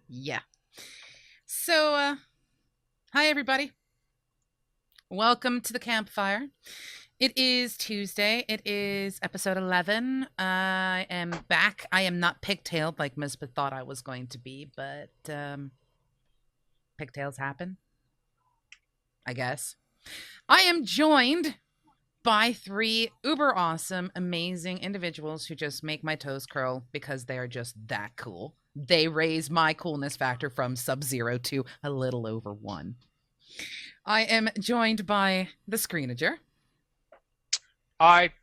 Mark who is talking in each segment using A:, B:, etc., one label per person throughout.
A: Yeah. So, hi everybody. Welcome to the Campfire. It is Tuesday. It is episode 11. I am back. I am not pigtailed like Misbah thought I was going to be, but pigtails happen, I guess. I am joined by three uber awesome, amazing individuals who just make my toes curl because they are just that cool. They raise my coolness factor from sub-0 to a little over 1. I am joined by the Screenager.
B: Hi.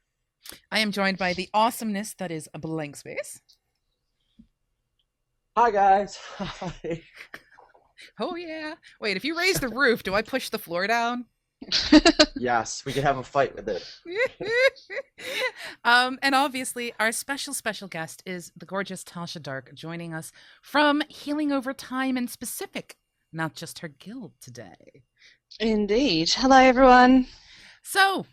A: I am joined by the awesomeness that is a Blankspace.
C: Hi, guys. Hi.
A: Oh, yeah. Wait, if you raise the roof, do I push the floor down?
C: Yes, we can have a fight with it.
A: And obviously, our special guest is the gorgeous Tasha Darke, joining us from Healing Over Time in specific, not just her guild today.
D: Indeed. Hello, everyone.
A: So,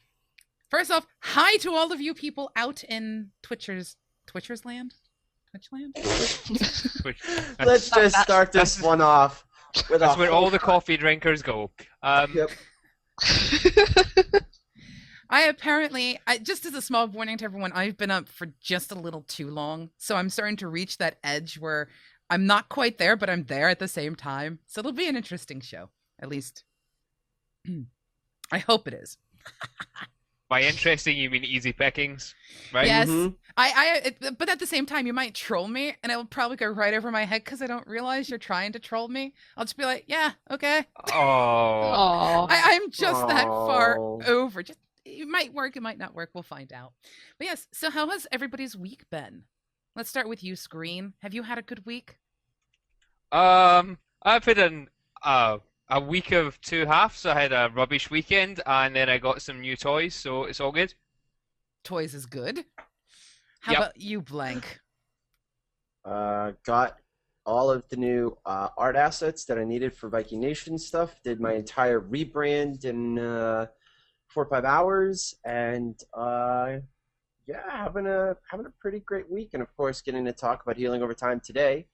A: first off, hi to all of you people out in Twitchers land? Twitchland?
C: Let's just start this one off with
B: That's where all the coffee drinkers go.
C: Yep.
A: Just as a small warning to everyone, I've been up for just a little too long. So I'm starting to reach that edge where I'm not quite there, but I'm there at the same time. So it'll be an interesting show. At least, I hope it is.
B: By interesting, you mean easy pickings, right?
A: Yes. Mm-hmm. But at the same time, you might troll me, and it will probably go right over my head because I don't realize you're trying to troll me. I'll just be like, yeah, okay.
B: Oh.
A: I'm just that far over. Just it might work, it might not work. We'll find out. But yes, so how has everybody's week been? Let's start with you, Screen. Have you had a good week?
B: I've had a week of two halves. I had a rubbish weekend, and then I got some new toys, so it's all good.
A: Toys is good. How
B: Yep.
A: about you, Blank?
C: Got all of the new art assets that I needed for Viking Nation stuff. Did my entire rebrand in 4 or 5 hours, and yeah, having a pretty great week. And of course, getting to talk about Healing Over Time today,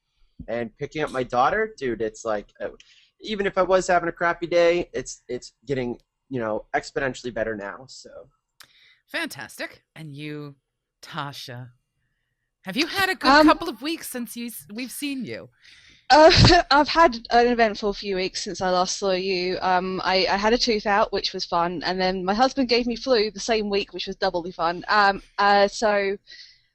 C: and picking up my daughter. Dude, it's like even if I was having a crappy day, it's getting exponentially better now. So
A: Fantastic. And you, Tasha, have you had a good couple of weeks since we've seen you?
D: I've had an eventful few weeks since I last saw you. I had a tooth out, which was fun, and then my husband gave me flu the same week, which was doubly fun. Yeah,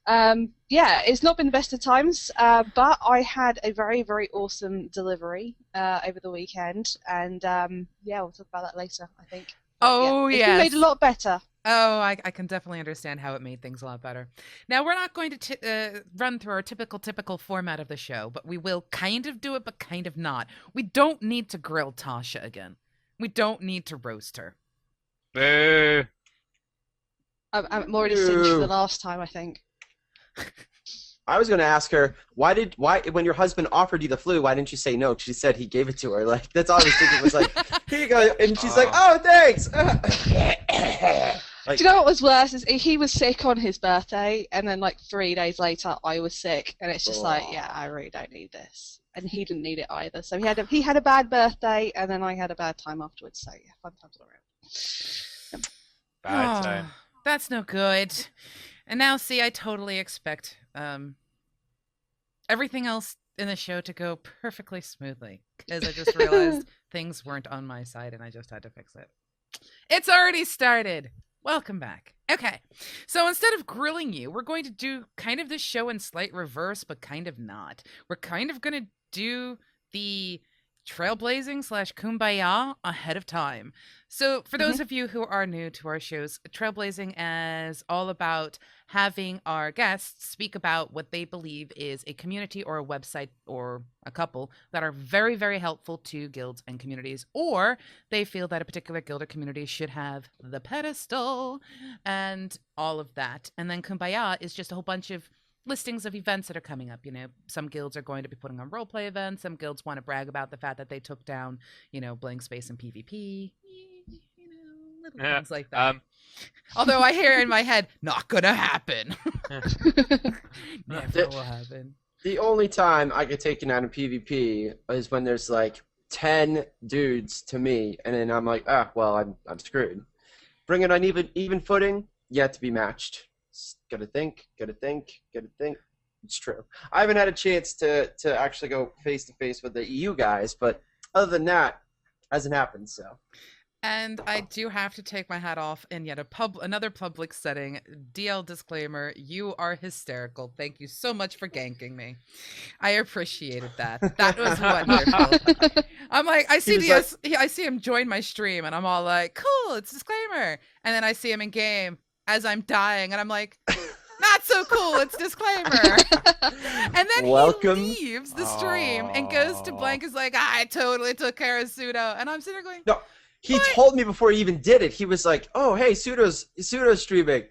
D: it's not been the best of times, but I had a very, very awesome delivery over the weekend, and yeah, we'll talk about that later, I think.
A: Oh,
D: yeah.
A: Yes.
D: It's been made a lot better.
A: Oh, I can definitely understand how it made things a lot better. Now, we're not going to run through our typical format of the show, but we will kind of do it, but kind of not. We don't need to grill Tasha again. We don't need to roast her.
B: Boo.
D: I'm more in a cinch for the last time, I think.
C: I was going to ask her, why when your husband offered you the flu, why didn't you say no? She said he gave it to her. Like, that's all I was thinking was like, here you go. And she's like, oh, thanks.
D: Do you know what was worse? Is he was sick on his birthday, and then like 3 days later, I was sick, and it's just like, yeah, I really don't need this, and he didn't need it either. So he had a bad birthday, and then I had a bad time afterwards. So yeah, fun times all around.
B: Bad time.
A: That's no good. And now, see, I totally expect everything else in the show to go perfectly smoothly, because I just realized things weren't on my side, and I just had to fix it. It's already started. Welcome back. Okay, so instead of grilling you, we're going to do kind of this show in slight reverse, but kind of not. We're kind of going to do the trailblazing / kumbaya ahead of time. So for those of you who are new to our shows, trailblazing is all about having our guests speak about what they believe is a community or a website or a couple that are very, very helpful to guilds and communities, or they feel that a particular guild or community should have the pedestal and all of that. And then kumbaya is just a whole bunch of listings of events that are coming up. Some guilds are going to be putting on roleplay events. Some guilds want to brag about the fact that they took down, Blankspace and PvP. Little things like that. Although I hear in my head, not gonna happen. Never will happen.
C: The only time I get taken out in PvP is when there's like 10 dudes to me, and then I'm like, well, I'm screwed. Bring it on even footing, yet to be matched. Gotta think. It's true. I haven't had a chance to actually go face to face with the EU guys, but other than that, hasn't happened. So.
A: And I do have to take my hat off in yet another public setting. DL disclaimer, you are hysterical. Thank you so much for ganking me. I appreciated that. That was wonderful. I'm like, I see him join my stream, and I'm all like, cool, it's disclaimer. And then I see him in game as I'm dying, and I'm like, not so cool, it's disclaimer. And then
C: Welcome.
A: he leaves the stream and goes to Blank, is like, I totally took care of Pseudo. And I'm sitting there going,
C: No. He
A: What?
C: told me before he even did it. He was like, "Oh, hey, Pseudo's streaming.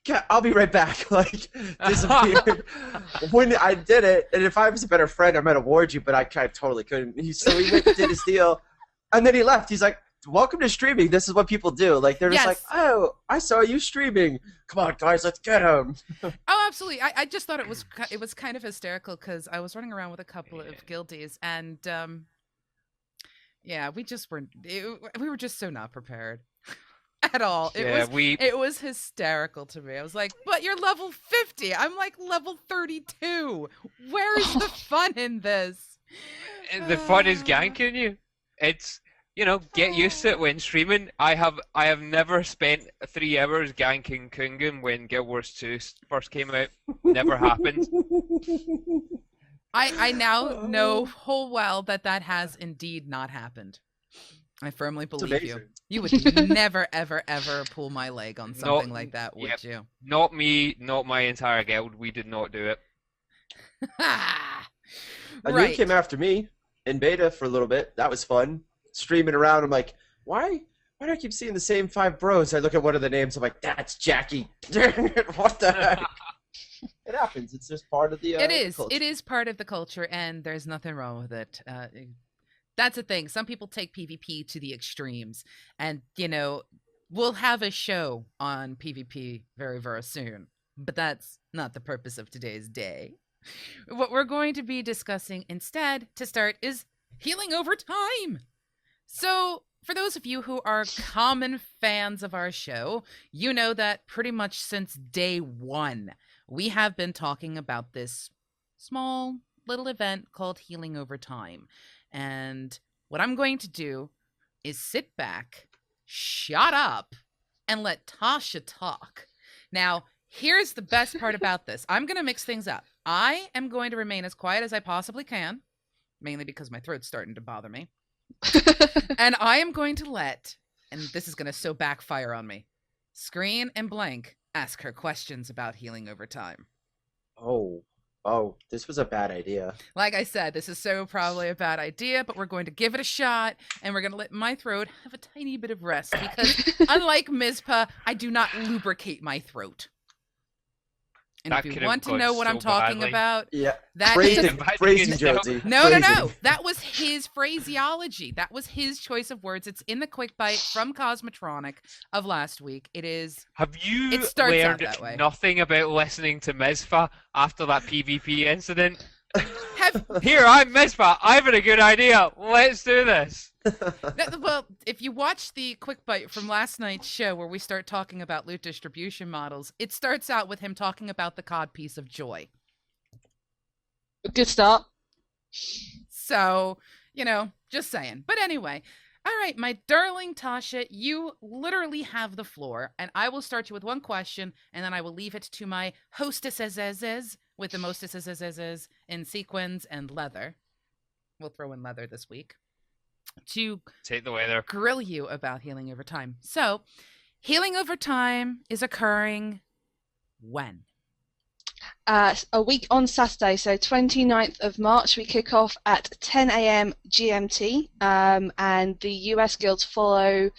C: Yeah, I'll be right back." Like, disappeared. When I did it, and if I was a better friend, I might have warned you, but I totally couldn't. So he went and did his deal, and then he left. He's like, "Welcome to streaming. This is what people do." Like, they're just like, "Oh, I saw you streaming. Come on, guys, let's get him."
A: oh, absolutely. I just thought it was kind of hysterical because I was running around with a couple of guildies, and yeah, we just weren't. We were just so not prepared at all. It was hysterical to me. I was like, "But you're level 50. I'm like level 32. Where is the fun in this?"
B: The fun is ganking you. It's get used to it when streaming. I have never spent 3 hours ganking Kungun when Guild Wars 2 first came out. Never happened.
A: I now know whole well that has indeed not happened. I firmly believe you. You would never, ever, ever pull my leg on something like that, would you?
B: Not me, not my entire guild. We did not do it.
C: A new came after me in beta for a little bit. That was fun. Streaming around, I'm like, why do I keep seeing the same 5 bros? I look at one of the names, I'm like, that's Jackie. What the heck? It happens. It's just part of the culture.
A: It is part of the culture, and there's nothing wrong with it. That's the thing. Some people take PvP to the extremes, and we'll have a show on PvP very, very soon. But that's not the purpose of today's day. What we're going to be discussing instead, to start, is healing over time. So, for those of you who are common fans of our show, you know that pretty much since day one, we have been talking about this small little event called Healing Over Time. And what I'm going to do is sit back, shut up, and let Tasha talk. Now, here's the best part about this. I'm going to mix things up. I am going to remain as quiet as I possibly can, mainly because my throat's starting to bother me. And I am going to let, and this is going to so backfire on me, Screen and Blank ask her questions about healing over time.
C: Oh, this was a bad idea.
A: Like I said, this is so probably a bad idea, but we're going to give it a shot, and we're going to let my throat have a tiny bit of rest, because unlike Mizpah, I do not lubricate my throat. And
B: That
A: if
B: could
A: you
B: have
A: want to
B: gone
A: know what
B: so
A: I'm talking
B: badly.
A: about,
C: Yeah.
A: that
C: Phrasing,
A: is...
C: Jonesy.
A: No.
C: Phrasing.
A: That was his phraseology. That was his choice of words. It's in the quick bite from Cosmotronic of last week.
B: Have you
A: It starts out
B: learned
A: that way.
B: nothing about listening to Mizpah after that PvP incident? Here, I'm Mizpah. I've had a good idea. Let's do this.
A: Well, if you watch the quick bite from last night's show where we start talking about loot distribution models, it starts out with him talking about the cod piece of joy.
D: Good start.
A: So, just saying. But anyway, all right, my darling Tasha, you literally have the floor, and I will start you with one question, and then I will leave it to my hostesses with the mostesses in sequins and leather. We'll throw in leather this week. To
B: take the weather,
A: grill you about healing over time. So, healing over time is occurring when?
D: A week on Saturday, so 29th of March, we kick off at 10 a.m. GMT, and the US guilds follow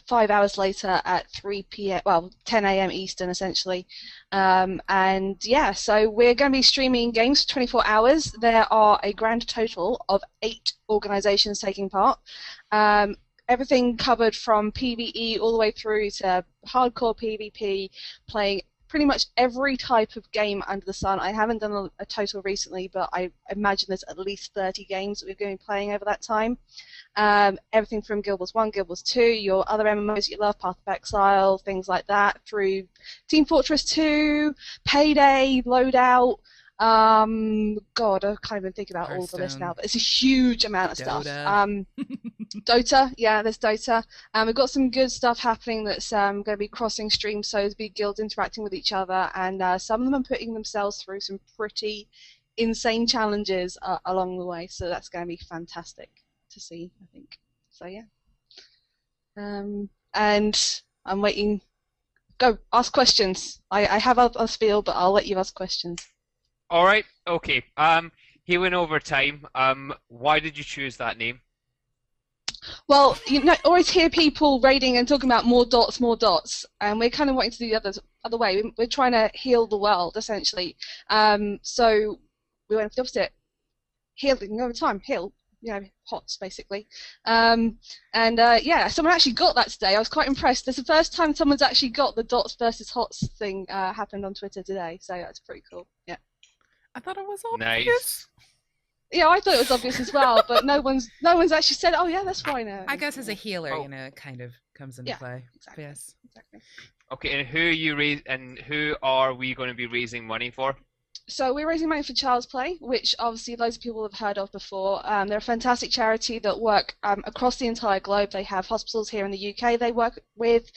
D: 5 hours later at 3 p.m. Well, 10 a.m. Eastern, essentially. And yeah, so we're going to be streaming games for 24 hours. There are a grand total of 8 organizations taking part. Everything covered from PvE all the way through to hardcore PvP, playing pretty much every type of game under the sun. I haven't done a total recently, but I imagine there's at least 30 games that we're going to be playing over that time. Everything from Guild Wars 1, Guild Wars 2, your other MMOs you love, Path of Exile, things like that, through Team Fortress 2, Payday, Loadout. God, I can't even think about all the list now, but it's a huge amount of stuff. Dota, yeah, there's Dota. We've got some good stuff happening that's going to be crossing streams, so there's big guilds interacting with each other, and some of them are putting themselves through some pretty insane challenges along the way, so that's going to be fantastic to see, I think. So, yeah. And I'm waiting. Go, ask questions. I have a spiel, but I'll let you ask questions.
B: All right, okay. Healing over time. Why did you choose that name?
D: Well, you know, I always hear people raiding and talking about more dots, and we're kind of wanting to do the other way. We're trying to heal the world, essentially. So we went for the opposite. Healing over time, heal, you know, HOTS, basically. Yeah, someone actually got that today. I was quite impressed. It's the first time someone's actually got the dots versus HOTS thing happened on Twitter today, so that's pretty cool. Yeah.
A: I thought it was obvious.
B: Nice.
D: Yeah, I thought it was obvious as well, but no one's actually said, "Oh yeah, that's fine."
A: I guess as a healer, you know, it kind of comes into play.
D: Exactly.
A: Yes.
D: Exactly.
B: Okay, and who are we going to be raising money for?
D: So we're raising money for Child's Play, which obviously loads of people have heard of before. They're a fantastic charity that work across the entire globe. They have hospitals here in the UK they work with,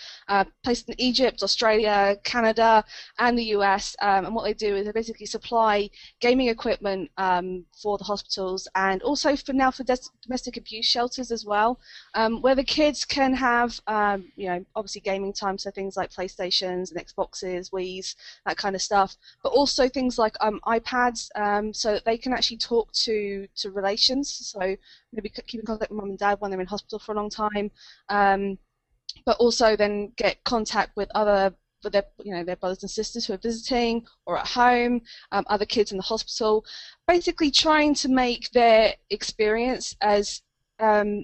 D: placed in Egypt, Australia, Canada, and the US. And what they do is they basically supply gaming equipment for the hospitals, and also for domestic abuse shelters as well, where the kids can have, you know, obviously gaming time, so things like PlayStations and Xboxes, Wii's, that kind of stuff, but also things like iPads, so that they can actually talk to relations, so maybe keep in contact with mum and dad when they're in hospital for a long time, but also then get contact with their, you know, their brothers and sisters who are visiting or at home, other kids in the hospital, basically trying to make their experience as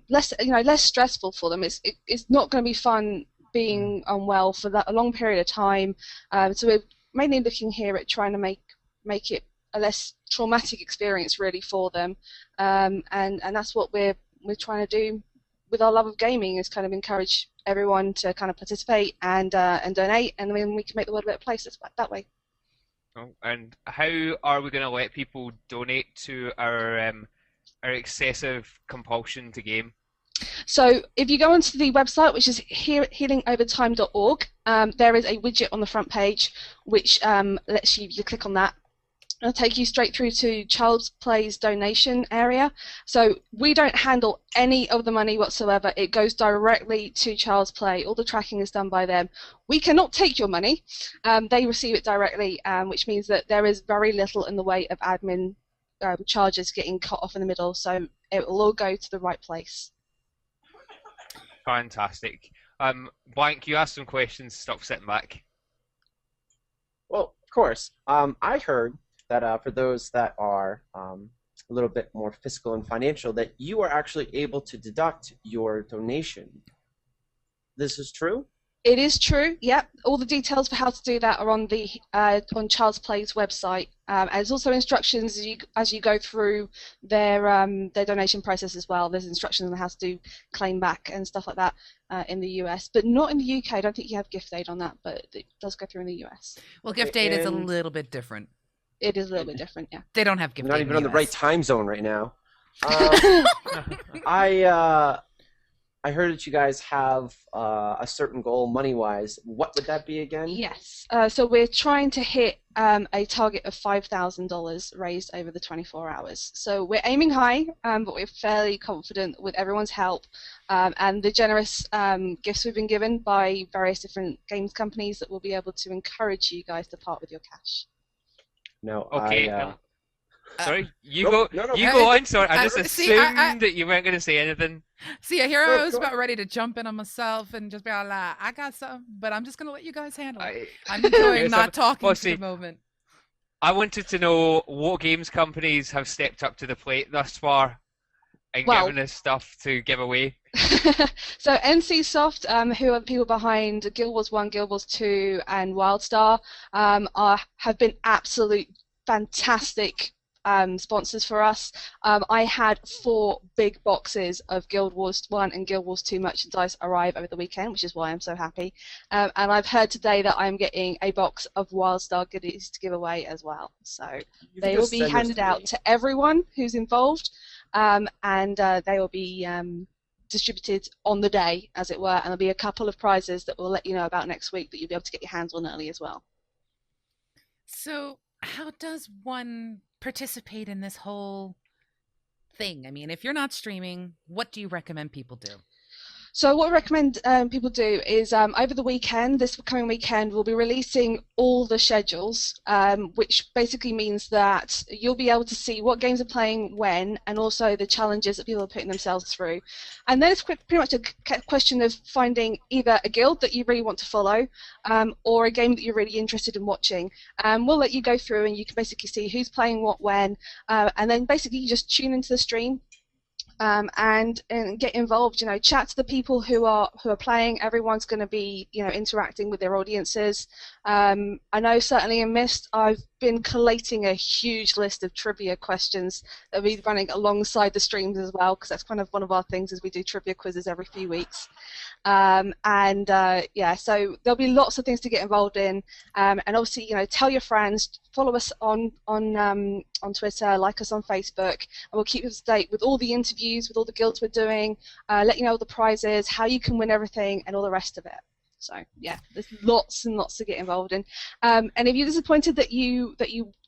D: less stressful for them. It's not going to be fun being unwell for a long period of time, so we're mainly looking here at trying to make it a less traumatic experience really for them, and that's what we're trying to do with our love of gaming, is kind of encourage everyone to kind of participate and donate, and then we can make the world a better place that way.
B: Oh, and how are we going to let people donate to our excessive compulsion to game?
D: So if you go onto the website, which is healingovertime.org, there is a widget on the front page which lets you click on that. It'll take you straight through to Child's Play's donation area. So we don't handle any of the money whatsoever. It goes directly to Child's Play. All the tracking is done by them. We cannot take your money. They receive it directly, which means that there is very little in the way of admin charges getting cut off in the middle. So it will all go to the right place.
B: Fantastic. Blank, you asked some questions. Stop sitting back.
C: Well, of course. I heard that for those that are a little bit more fiscal and financial, that you are actually able to deduct your donation. This is true?
D: It is true. Yep. All the details for how to do that are on the on Child's Play's website. And there's also instructions as you go through their donation process as well. There's instructions on how to do claim back and stuff like that in the US, but not in the UK. I don't think you have gift aid on that, but it does go through in the US.
A: Well, gift aid is a little bit different.
D: It is a little bit different, yeah.
A: They don't have gift aid.
C: Not even
A: in
C: on the
A: US.
C: right time zone right now. I heard that you guys have a certain goal money-wise. What would that be again?
D: Yes. So we're trying to hit a target of $5,000 raised over the 24 hours. So we're aiming high, but we're fairly confident with everyone's help and the generous gifts we've been given by various different games companies that will be able to encourage you guys to part with your cash.
C: No,
B: Okay. Sorry, you
C: No,
B: go.
C: no,
B: You
C: no.
B: go on. Sorry, I just
A: see,
B: assumed that you weren't going to say anything.
A: See, here
C: No,
A: I was
C: go
A: about ready to jump in on myself and just be like, I got something, but I'm just going to let you guys handle it. I'm
B: Okay,
A: enjoying
B: so-
A: not talking
B: well,
A: to
B: see,
A: the moment.
B: I wanted to know what games companies have stepped up to the plate thus far. and
D: Well-
B: giving us stuff to give away.
D: So NCSoft, who are the people behind Guild Wars 1, Guild Wars 2, and WildStar, have been absolute fantastic sponsors for us. I had 4 big boxes of Guild Wars 1 and Guild Wars 2 merchandise arrive over the weekend, which is why I'm so happy. And I've heard today that I'm getting a box of WildStar goodies to give away as well. So
C: You can
D: they will
C: just
D: be
C: send those
D: handed
C: to
D: out
C: me.
D: to everyone who's involved, and they will be distributed on the day, as it were, and there'll be a couple of prizes that we'll let you know about next week that you'll be able to get your hands on early as well.
A: So, how does one participate in this whole thing? I mean, if you're not streaming, what do you recommend people do?
D: So what I recommend people do is over the weekend, this coming weekend, we'll be releasing all the schedules, which basically means that you'll be able to see what games are playing when, and also the challenges that people are putting themselves through. And then it's pretty much a question of finding either a guild that you really want to follow, or a game that you're really interested in watching. We'll let you go through and you can basically see who's playing what when, and then basically you just tune into the stream. And get involved. Chat to the people who are playing. Everyone's going to be interacting with their audiences. I know certainly in Myst, I've been collating a huge list of trivia questions that we'll be running alongside the streams as well, because that's kind of one of our things is we do trivia quizzes every few weeks. So there'll be lots of things to get involved in, and obviously tell your friends, follow us on Twitter, like us on Facebook, and we'll keep you up to date with all the interviews, with all the guilds we're doing, let you know all the prizes, how you can win everything, and all the rest of it. So yeah, there's lots and lots to get involved in. And if you're disappointed that you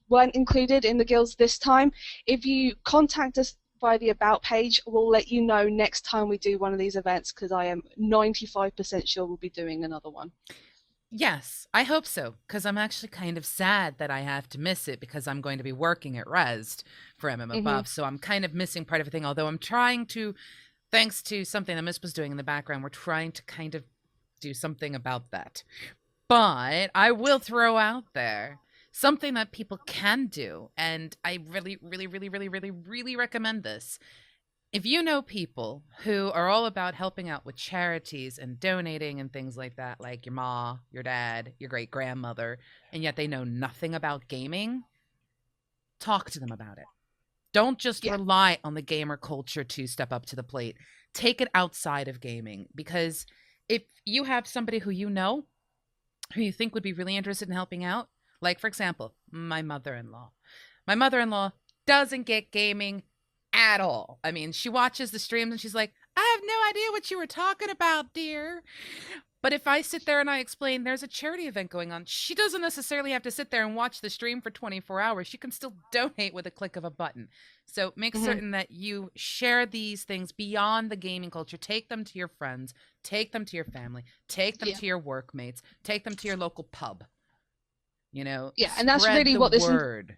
D: weren't included in the guilds this time, if you contact us via the About page, we'll let you know next time we do one of these events, because I am 95% sure we'll be doing another one.
A: Yes, I hope so, because I'm actually kind of sad that I have to miss it because I'm going to be working at Rezzed for MMOBuff, so I'm kind of missing part of everything, although I'm trying to, thanks to something that Miss was doing in the background, we're trying to kind of do something about that. But I will throw out there something that people can do, and I really, really, really, really, really, really recommend this. If you know people who are all about helping out with charities and donating and things like that, like your ma, your dad, your great-grandmother, and yet they know nothing about gaming, talk to them about it. Don't just rely on the gamer culture to step up to the plate. Take it outside of gaming, because if you have somebody who you know, who you think would be really interested in helping out, like, for example, my mother-in-law. My mother-in-law doesn't get gaming at all. I mean, she watches the streams and she's like, I have no idea what you were talking about, dear. But if I sit there and I explain there's a charity event going on, she doesn't necessarily have to sit there and watch the stream for 24 hours. She can still donate with a click of a button. So make certain that you share these things beyond the gaming culture. Take them to your friends. Take them to your family. Take them to your workmates. Take them to your local pub. And that's really what this word.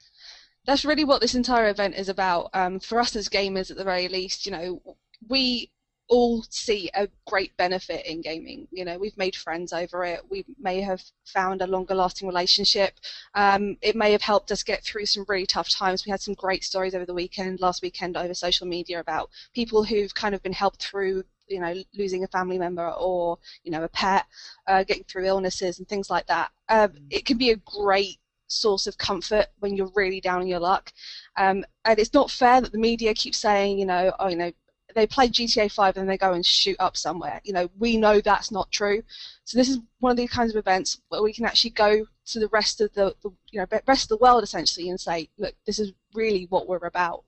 D: That's really what this entire event is about. For us as gamers, at the very least, we all see a great benefit in gaming. We've made friends over it. We may have found a longer lasting relationship. It may have helped us get through some really tough times. We had some great stories over the last weekend over social media about people who've kind of been helped through, losing a family member or, a pet, getting through illnesses and things like that. It can be a great source of comfort when you're really down on your luck. And it's not fair that the media keeps saying, they play GTA 5 and they go and shoot up somewhere. We know that's not true. So this is one of these kinds of events where we can actually go to the rest of the rest of the world essentially and say, look, this is really what we're about.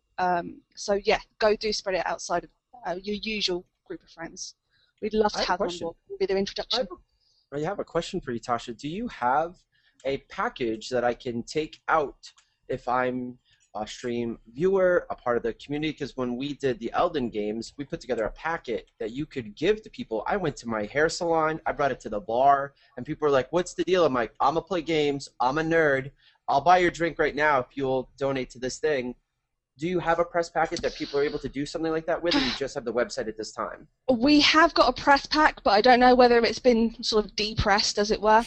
D: So yeah, go do spread it outside of your usual group of friends. We'd love to have them on board. It'll be their introduction.
C: I have a question for you, Tasha. Do you have a package that I can take out if I'm a stream viewer, a part of the community? Because when we did the Elden games, we put together a packet that you could give to people. I went to my hair salon, I brought it to the bar, and people were like, what's the deal? I'm like, I'm gonna play games, I'm a nerd, I'll buy your drink right now if you'll donate to this thing. Do you have a press packet that people are able to do something like that with, or you just have the website at this time?
D: We have got a press pack, but I don't know whether it's been sort of depressed, as it were.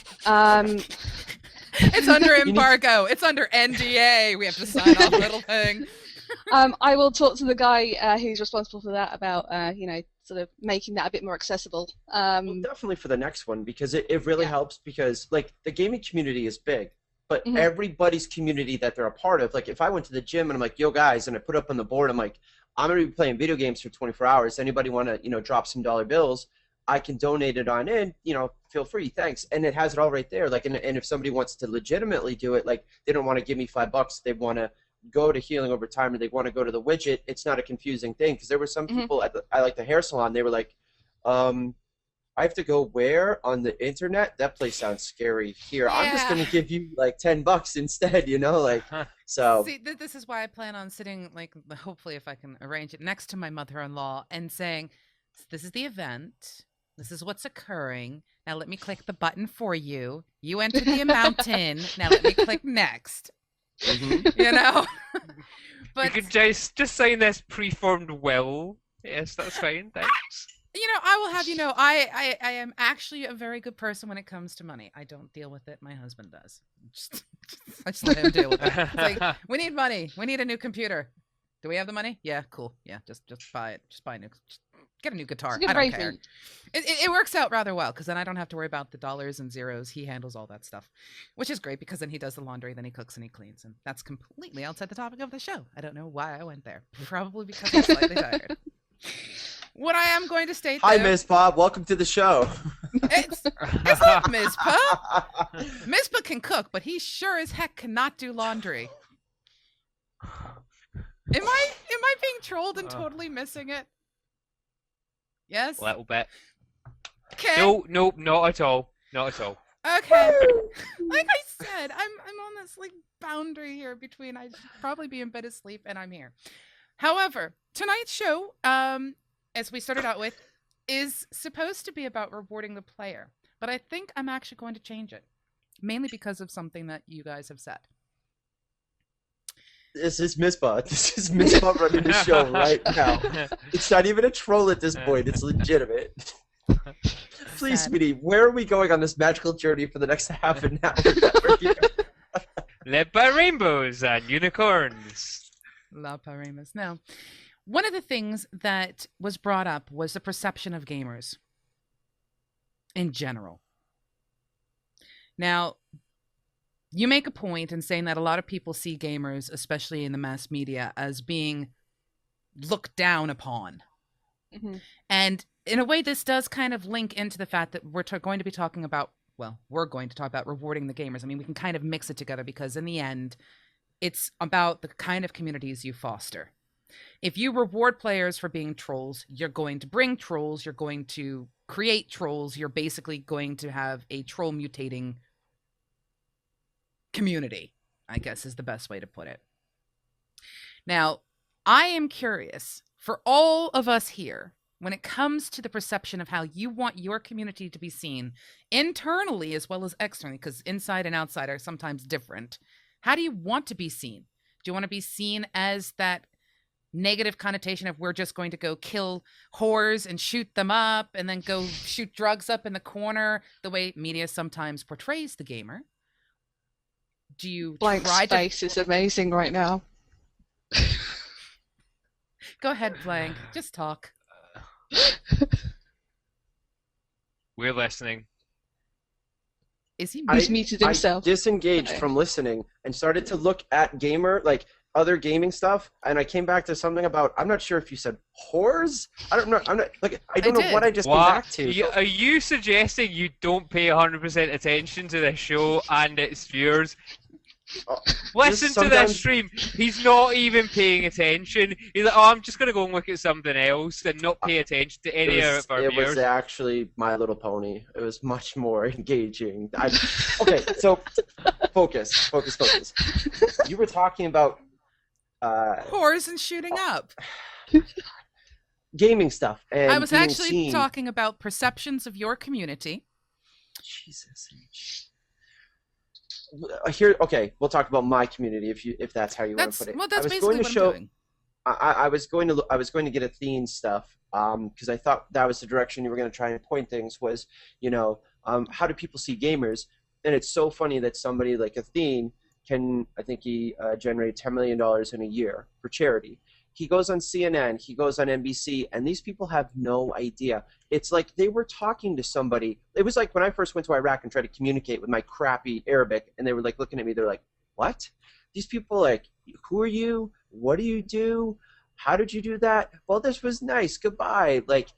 A: It's under embargo. It's under NDA. We have to sign off a little thing.
D: I will talk to the guy who's responsible for that about, sort of making that a bit more accessible.
C: Well, definitely for the next one, because it really helps, because like the gaming community is big, but everybody's community that they're a part of, like if I went to the gym and I'm like, yo guys, and I put up on the board, I'm like, I'm going to be playing video games for 24 hours. Anybody want to, drop some dollar bills? I can donate it on in, feel free, thanks. And it has it all right there. Like, and if somebody wants to legitimately do it, like they don't want to give me $5, they want to go to Healing Over Time, or they want to go to the widget, it's not a confusing thing. Because there were some people at I like the hair salon, they were like, I have to go where on the internet? That place sounds scary. Here, I'm just going to give you like $10 instead, like, so.
A: See, this is why I plan on sitting, like, hopefully if I can arrange it, next to my mother-in-law and saying, this is the event. This is what's occurring. Now let me click the button for you. You enter the amount in. Now let me click next. But
B: you could just sign this preformed will. Yes, that's fine. Thanks.
A: I will have I am actually a very good person when it comes to money. I don't deal with it. My husband does. I just let him deal with it. It's like, we need money. We need a new computer. Do we have the money? Yeah, cool. Yeah, just buy it. Just buy a new. Get a new guitar. I don't care. It works out rather well, because then I don't have to worry about the dollars and zeros. He handles all that stuff, which is great, because then he does the laundry, then he cooks and he cleans, and that's completely outside the topic of the show. I don't know why I went there. Probably because I'm slightly tired. What I am going to state.
C: Hi, Ms. Bob. Welcome to the show.
A: It's not Mizpah. Mizpah can cook, but he sure as heck cannot do laundry. Am I being trolled and totally missing it? Yes?
B: A little bit.
A: Okay.
B: No, not at all. Not at all.
A: Okay. Like I said, I'm on this like boundary here between I should probably be in bed asleep and I'm here. However, tonight's show, as we started out with, is supposed to be about rewarding the player. But I think I'm actually going to change it. Mainly because of something that you guys have said.
C: This is Mizpah. This is Mizpah running the show right now. It's not even a troll at this point. It's legitimate. Please, sweetie, where are we going on this magical journey for the next half an hour?
B: Led by rainbows and unicorns.
A: La Paremas. Now, one of the things that was brought up was the perception of gamers in general. Now, you make a point in saying that a lot of people see gamers, especially in the mass media, as being looked down upon. And in a way, this does kind of link into the fact that we're going to be talking about, we're going to talk about rewarding the gamers. I mean, we can kind of mix it together, because in the end, it's about the kind of communities you foster. If you reward players for being trolls, you're going to bring trolls, you're going to create trolls, you're basically going to have a troll mutating community, I guess is the best way to put it. Now, I am curious, for all of us here, when it comes to the perception of how you want your community to be seen, internally as well as externally, because inside and outside are sometimes different, how do you want to be seen? Do you want to be seen as that negative connotation of we're just going to go kill whores and shoot them up and then go shoot drugs up in the corner, the way media sometimes portrays the gamer? Do you
D: Blankspace is amazing right now.
A: Go ahead, Blank. Just talk.
B: We're listening.
A: Is he
D: He's muted himself?
C: I disengaged from listening and started to look at other gaming stuff, and I came back to something about, I'm not sure if you said whores? I don't know. I don't know what I just came back to.
B: Are you suggesting you don't pay 100% attention to the show and its viewers? Listen to this stream. He's not even paying attention. He's like, I'm just going to go and look at something else and not pay attention to any of our viewers.
C: It was actually My Little Pony. It was much more engaging. Okay, so focus. You were talking about
A: whores and shooting up.
C: Gaming stuff. And
A: I was actually talking about perceptions of your community.
C: Jesus. Here, okay, we'll talk about my community if that's how you want to put it.
A: Well, that's basically what I'm doing.
C: I was going to get Athene stuff because I thought that was the direction you were going to try and point things was, how do people see gamers? And it's so funny that somebody like Athene I think he generated $10 million in a year for charity. He goes on CNN, he goes on NBC, and these people have no idea. It's like they were talking to somebody. It was like when I first went to Iraq and tried to communicate with my crappy Arabic, and they were like looking at me, they're like, what? These people like, who are you? What do you do? How did you do that? Well, this was nice. Goodbye. Like,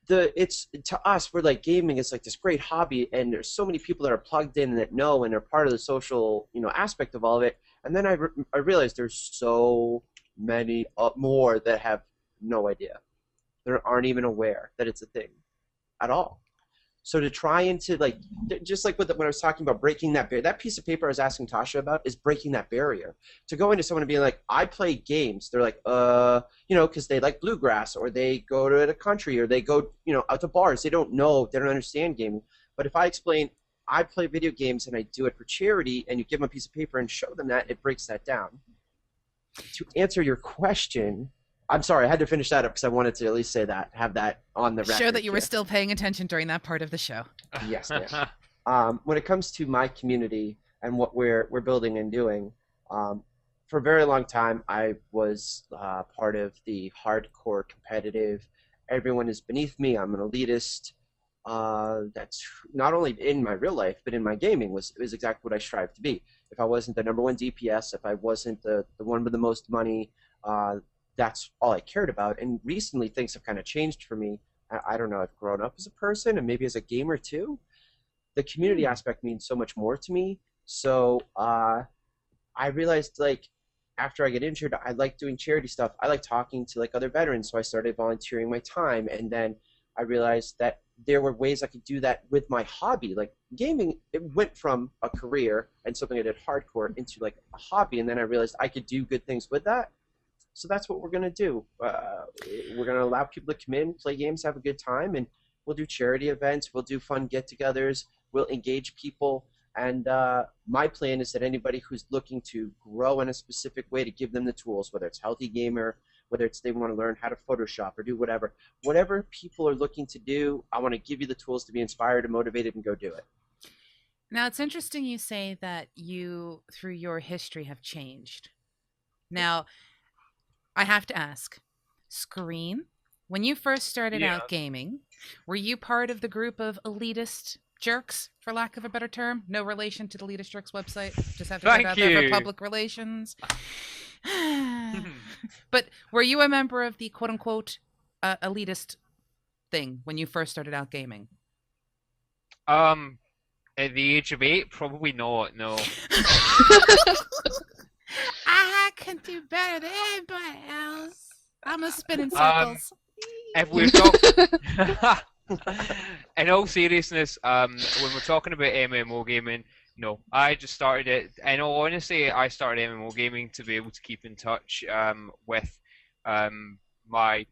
C: it's to us, we're like gaming is like this great hobby, and there's so many people that are plugged in that know and are part of the social, aspect of all of it. And then I realized there's so many more that have no idea. They aren't even aware that it's a thing at all. So to try and to just like when I was talking about breaking that barrier, that piece of paper I was asking Tasha about is breaking that barrier. To go into someone and be like, I play games. They're like, because they like bluegrass, or they go to the country, or they go, out to bars. They don't know, they don't understand gaming. But if I explain, I play video games and I do it for charity, and you give them a piece of paper and show them that, it breaks that down. To answer your question, I'm sorry, I had to finish that up because I wanted to at least say that, have that on the record.
A: Show that you were still paying attention during that part of the show.
C: Yes, ma'am. When it comes to my community and what we're building and doing, for a very long time I was part of the hardcore competitive. Everyone is beneath me. I'm an elitist. That's not only in my real life, but in my gaming was exactly what I strive to be. If I wasn't the #1 DPS, if I wasn't the one with the most money, that's all I cared about. And recently things have kind of changed for me. I don't know, I've grown up as a person and maybe as a gamer too. The community aspect means so much more to me. So I realized after I get injured, I like doing charity stuff. I like talking to other veterans, so I started volunteering my time. And then I realized that there were ways I could do that with my hobby. Like gaming, it went from a career and something I did hardcore into a hobby, and then I realized I could do good things with that. So that's what we're going to do. We're going to allow people to come in, play games, have a good time, and we'll do charity events. We'll do fun get-togethers. We'll engage people. And my plan is that anybody who's looking to grow in a specific way, to give them the tools, whether it's Healthy Gamer, whether it's they want to learn how to Photoshop or do whatever people are looking to do, I want to give you the tools to be inspired and motivated and go do it.
A: Now, it's interesting you say that you, through your history, have changed. Now, I have to ask, Screen, when you first started out gaming, were you part of the group of elitist jerks, for lack of a better term? No relation to the Elitist Jerks website. Just have to put it out there for public relations. But were you a member of the quote-unquote elitist thing when you first started out gaming?
B: At the age of 8, probably not, no.
A: I can do better than anybody else. I'm a spinning circles.
B: If we're talking, in all seriousness, when we're talking about MMO gaming, no, I just started it. In all honesty, I started MMO gaming to be able to keep in touch with Safi,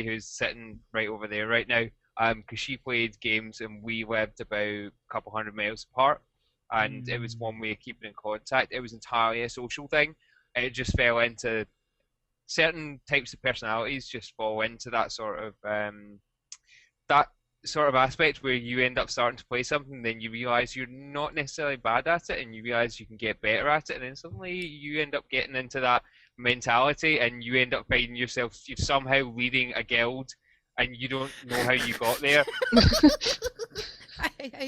B: who's sitting right over there right now, because she played games and we lived about a couple 100 miles apart. And it was one way of keeping in contact. It was entirely a social thing. It just fell into certain types of personalities just fall into that sort of aspect where you end up starting to play something, then you realize you're not necessarily bad at it, and you realize you can get better at it, and then suddenly you end up getting into that mentality, and you end up finding yourself you're somehow leading a guild, and you don't know how you got there.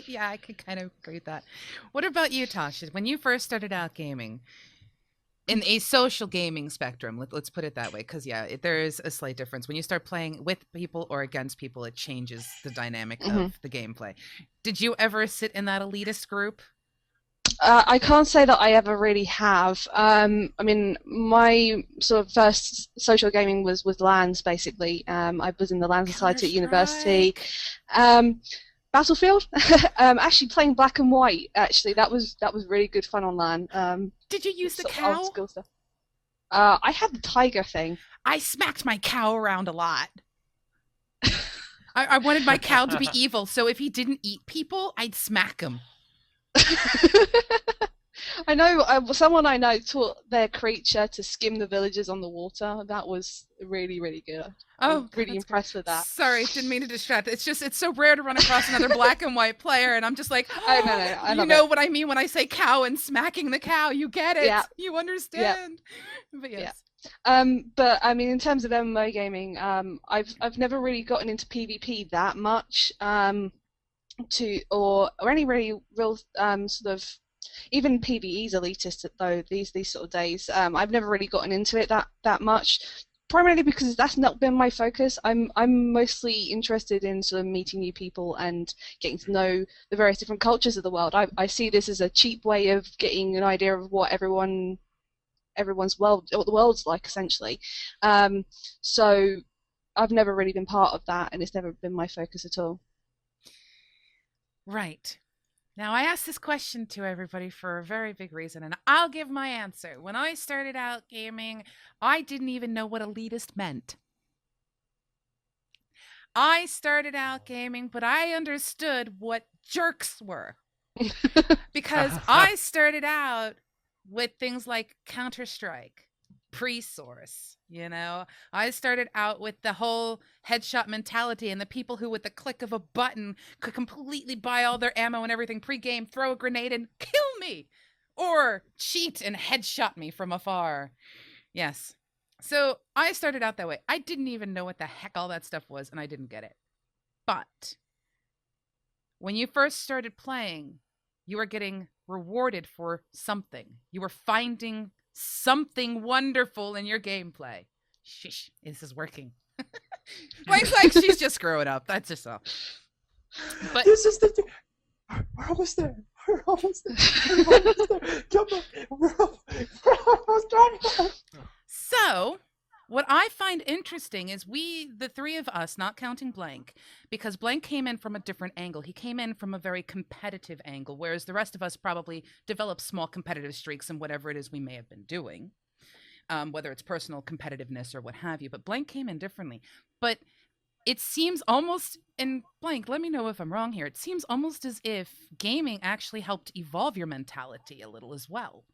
A: Yeah, I could kind of agree with that. What about you, Tasha? When you first started out gaming, in a social gaming spectrum, let's put it that way, because there is a slight difference. When you start playing with people or against people, it changes the dynamic of the gameplay. Did you ever sit in that elitist group?
D: I can't say that I ever really have. I mean, my sort of first social gaming was with LANs, basically. I was in the LAN society at university. Battlefield, actually playing Black and White. Actually, that was really good fun on LAN.
A: Did you use the cow?
D: Old school stuff. I had the tiger thing.
A: I smacked my cow around a lot. I wanted my cow to be evil, so if he didn't eat people, I'd smack him.
D: I know someone I know taught their creature to skim the villagers on the water. That was really, really good. I was
A: Oh,
D: really
A: that's
D: impressed with that.
A: Sorry, didn't mean to distract. It's just it's so rare to run across another black and white player, and I'm just like,
D: Oh, no, I
A: you
D: love
A: know
D: it.
A: what I mean when I say cow and smacking the cow. You get it.
D: Yeah.
A: You understand. But
D: Yeah.
A: yes.
D: But I mean, in terms of MMO gaming, I've never really gotten into PvP that much. Or any really real sort of even PvE's elitist though these sort of days. I've never really gotten into it that much. Primarily because that's not been my focus. I'm mostly interested in sort of meeting new people and getting to know the various different cultures of the world. I see this as a cheap way of getting an idea of what everyone's world, what the world's like, essentially. So I've never really been part of that, and it's never been my focus at all.
A: Right. Now, I asked this question to everybody for a very big reason, and I'll give my answer. When I started out gaming, I didn't even know what elitist meant. I started out gaming, but I understood what jerks were. Because I started out with things like Counter-Strike, pre-source, you know. I started out with the whole headshot mentality and the people who with the click of a button could completely buy all their ammo and everything pre-game, throw a grenade and kill me, or cheat and headshot me from afar. Yes. So I started out that way. I didn't even know what the heck all that stuff was, and I didn't get it. But when you first started playing, you were getting rewarded for something. You were finding something wonderful in your gameplay. Shish, this is working. Blank's like, she's just growing up. That's just all. But
C: this is the thing. We're almost there. We're almost there. We're almost there. Jump up. We're almost done.
A: So, what I find interesting is the three of us, not counting Blank, because Blank came in from a different angle. He came in from a very competitive angle, whereas the rest of us probably developed small competitive streaks in whatever it is we may have been doing, whether it's personal competitiveness or what have you. But Blank came in differently. But it seems almost, and Blank, let me know if I'm wrong here, it seems almost as if gaming actually helped evolve your mentality a little as well.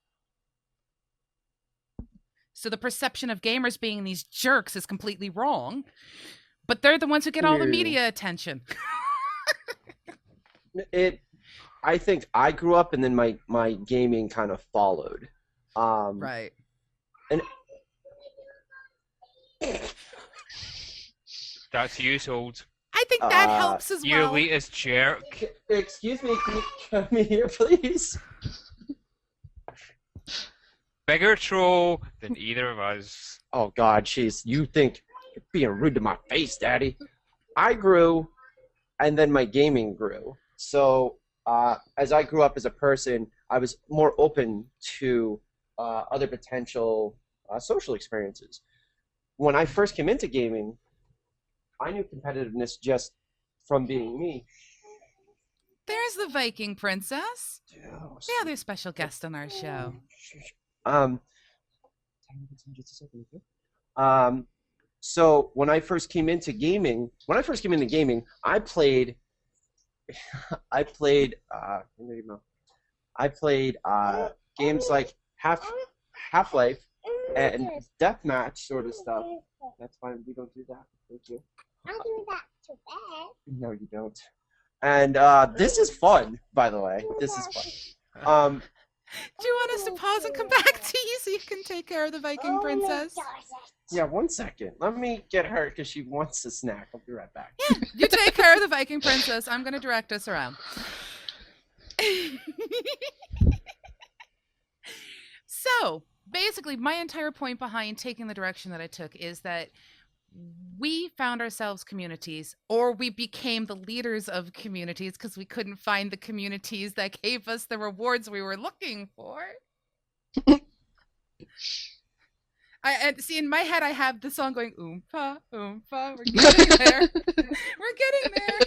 A: So the perception of gamers being these jerks is completely wrong, but they're the ones who get all the media attention.
C: I think I grew up and then my gaming kind of followed.
A: Right.
C: And
B: That's you, Sold.
A: I think that helps as
B: You
A: well.
B: elitist jerk.
C: excuse me, can you come in here, please?
B: Bigger troll than either of us.
C: Oh God, you think you're being rude to my face, Daddy? I grew, and then my gaming grew. So as I grew up as a person, I was more open to other potential social experiences. When I first came into gaming, I knew competitiveness just from being me.
A: There's the Viking princess. The other special guest on our show.
C: So when I first came into gaming, I played games like Half-Life and deathmatch sort of stuff. That's fine. We don't do that. Thank you.
E: I do that to bed.
C: No, you don't. And this is fun, by the way. This is fun.
A: Do you want us to pause and come back to you so you can take care of the Viking princess?
C: Yeah, 1 second. Let me get her because she wants a snack. I'll be right back.
A: Yeah, you take care of the Viking princess. I'm going to direct us around. So, basically, my entire point behind taking the direction that I took is that we found ourselves communities, or we became the leaders of communities because we couldn't find the communities that gave us the rewards we were looking for. I see, in my head, I have the song going, oompa, oompa, we're getting there. We're getting there.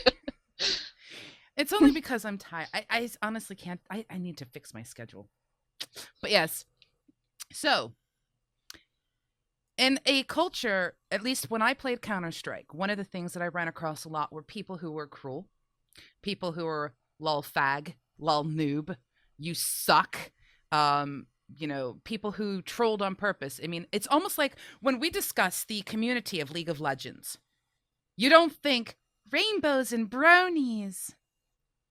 A: It's only because I'm tired. I honestly can't, I need to fix my schedule. But yes. So, in a culture, at least when I played Counter-Strike, one of the things that I ran across a lot were people who were cruel, people who were lol fag, lol noob, you suck, You know, people who trolled on purpose. I mean, it's almost like when we discuss the community of League of Legends, you don't think rainbows and bronies.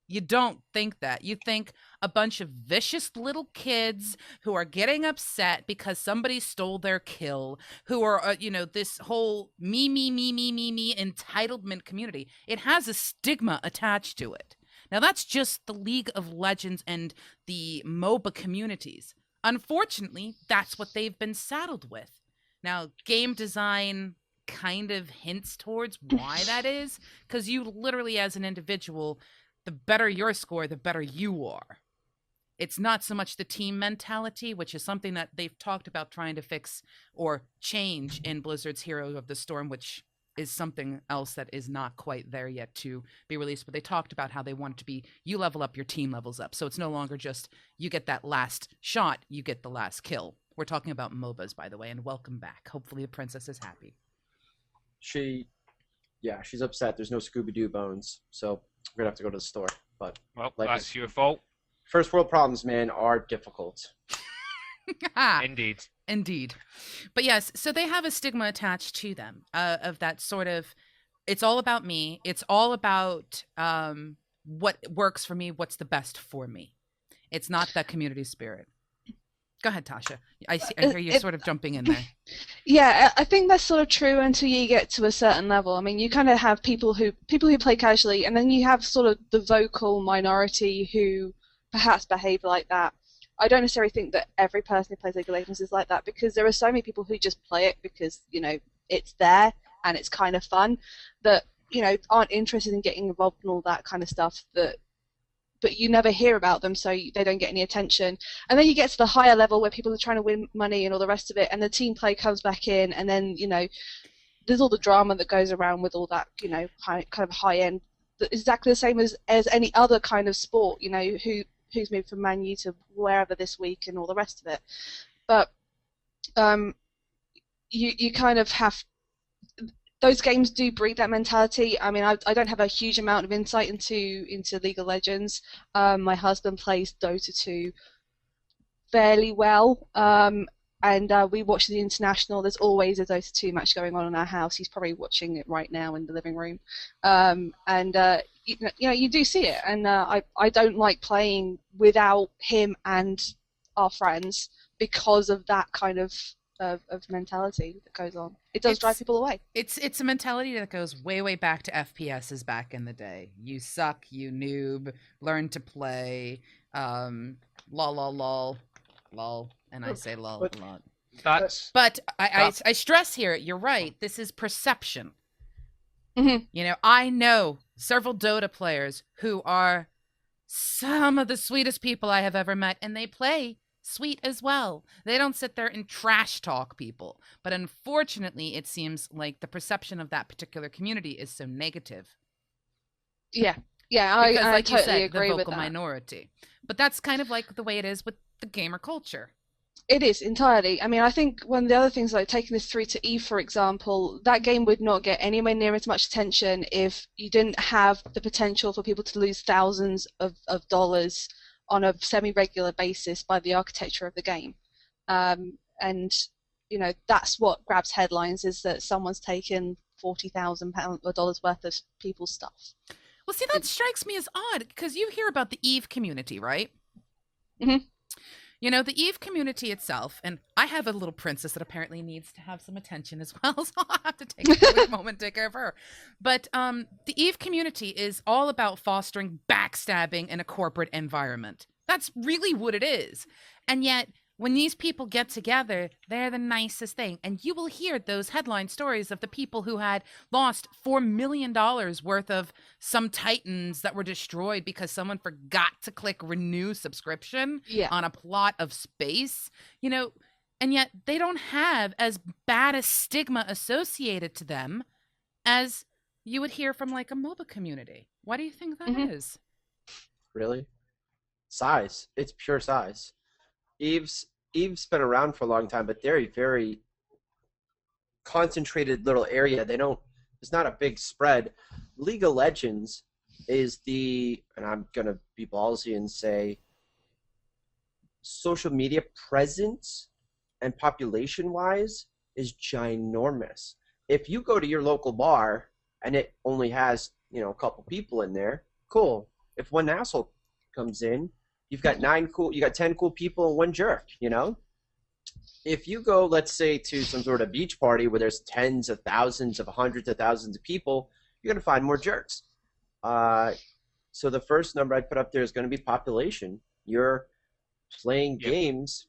A: You don't think that. You think a bunch of vicious little kids who are getting upset because somebody stole their kill, who are, you know, this whole me entitlement community. It has a stigma attached to it. Now, that's just the League of Legends and the MOBA communities. Unfortunately, that's what they've been saddled with. Now, game design kind of hints towards why that is, because you literally, as an individual, the better your score, the better you are. It's not so much the team mentality, which is something that they've talked about trying to fix or change in Blizzard's Hero of the Storm, which is something else that is not quite there yet to be released. But they talked about how they want it to be, you level up, your team levels up. So it's no longer just you get that last shot, you get the last kill. We're talking about MOBAs, by the way, and welcome back. Hopefully the princess is happy.
C: She's upset. There's no Scooby-Doo bones, so we're gonna have to go to the store. But
B: Well, that's your fault.
C: First world problems, man, are difficult.
B: Indeed.
A: Indeed. But yes, so they have a stigma attached to them of that sort of, it's all about me. It's all about what works for me, what's the best for me. It's not that community spirit. Go ahead, Tasha. I hear you sort of jumping in there.
D: Yeah, I think that's sort of true until you get to a certain level. I mean, you kind of have people who play casually, and then you have sort of the vocal minority who perhaps behave like that. I don't necessarily think that every person who plays League of Legends is like that, because there are so many people who just play it because, you know, it's there and it's kind of fun, that, you know, aren't interested in getting involved in all that kind of stuff, but you never hear about them, so they don't get any attention. And then you get to the higher level where people are trying to win money and all the rest of it, and the team play comes back in, and then, you know, there's all the drama that goes around with all that, you know, kind of high end, exactly the same as any other kind of sport, you know, who's moved from Man U to wherever this week and all the rest of it. But you kind of have, those games do breed that mentality. I mean, I don't have a huge amount of insight into League of Legends. My husband plays Dota 2 fairly well, and we watch the international. There's always a Dota 2 match going on in our house. He's probably watching it right now in the living room, you know, you do see it, and I don't like playing without him and our friends because of that kind of mentality that goes on. It does drive people away.
A: It's a mentality that goes way back to FPSs back in the day. You suck, you noob, learn to play, lol, and I say lol a lot. But I stress here, you're right, this is perception.
D: Mm-hmm.
A: You know, I know several Dota players who are some of the sweetest people I have ever met, and they play sweet as well. They don't sit there and trash talk people. But unfortunately, it seems like the perception of that particular community is so negative.
D: Yeah,
A: because,
D: I
A: like
D: totally
A: you said,
D: agree
A: the
D: with
A: vocal
D: that.
A: minority. But that's kind of like the way it is with the gamer culture.
D: It is, entirely. I mean, I think one of the other things, like taking this through to EVE, for example, that game would not get anywhere near as much attention if you didn't have the potential for people to lose thousands of dollars on a semi-regular basis by the architecture of the game. And, you know, that's what grabs headlines, is that someone's taken £40,000 or dollars worth of people's stuff.
A: Well, see, that strikes me as odd, because you hear about the EVE community, right?
D: Mm-hmm.
A: You know, the EVE community itself, and I have a little princess that apparently needs to have some attention as well, so I'll have to take a quick moment to take care of her. But the EVE community is all about fostering backstabbing in a corporate environment. That's really what it is. And yet, when these people get together, they're the nicest thing. And you will hear those headline stories of the people who had lost $4 million worth of some titans that were destroyed because someone forgot to click renew subscription on a plot of space. You know, and yet they don't have as bad a stigma associated to them as you would hear from like a MOBA community. Why do you think that is?
C: Really? Size. It's pure size. Eve's been around for a long time, but they're a very concentrated little area. There's not a big spread. League of Legends is and I'm gonna be ballsy and say, social media presence and population-wise is ginormous. If you go to your local bar and it only has, a couple people in there, cool. If one asshole comes in, you got 10 cool people and one jerk, If you go, let's say, to some sort of beach party where there's tens of thousands of hundreds of thousands of people, you're going to find more jerks. So the first number I'd put up there is going to be population. You're playing games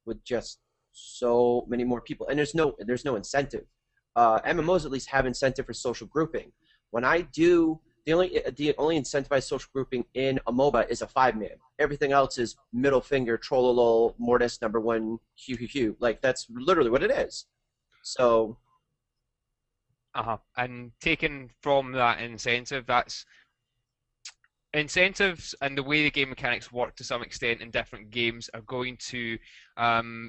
C: with just so many more people, and there's no incentive. MMOs at least have incentive for social grouping. When I do, the only incentivized social grouping in a MOBA is a 5-man. Everything else is middle finger, trollolol, mortis, number one, hue. Like, that's literally what it is. So.
B: And taken from that incentive, that's incentives and the way the game mechanics work to some extent in different games are going to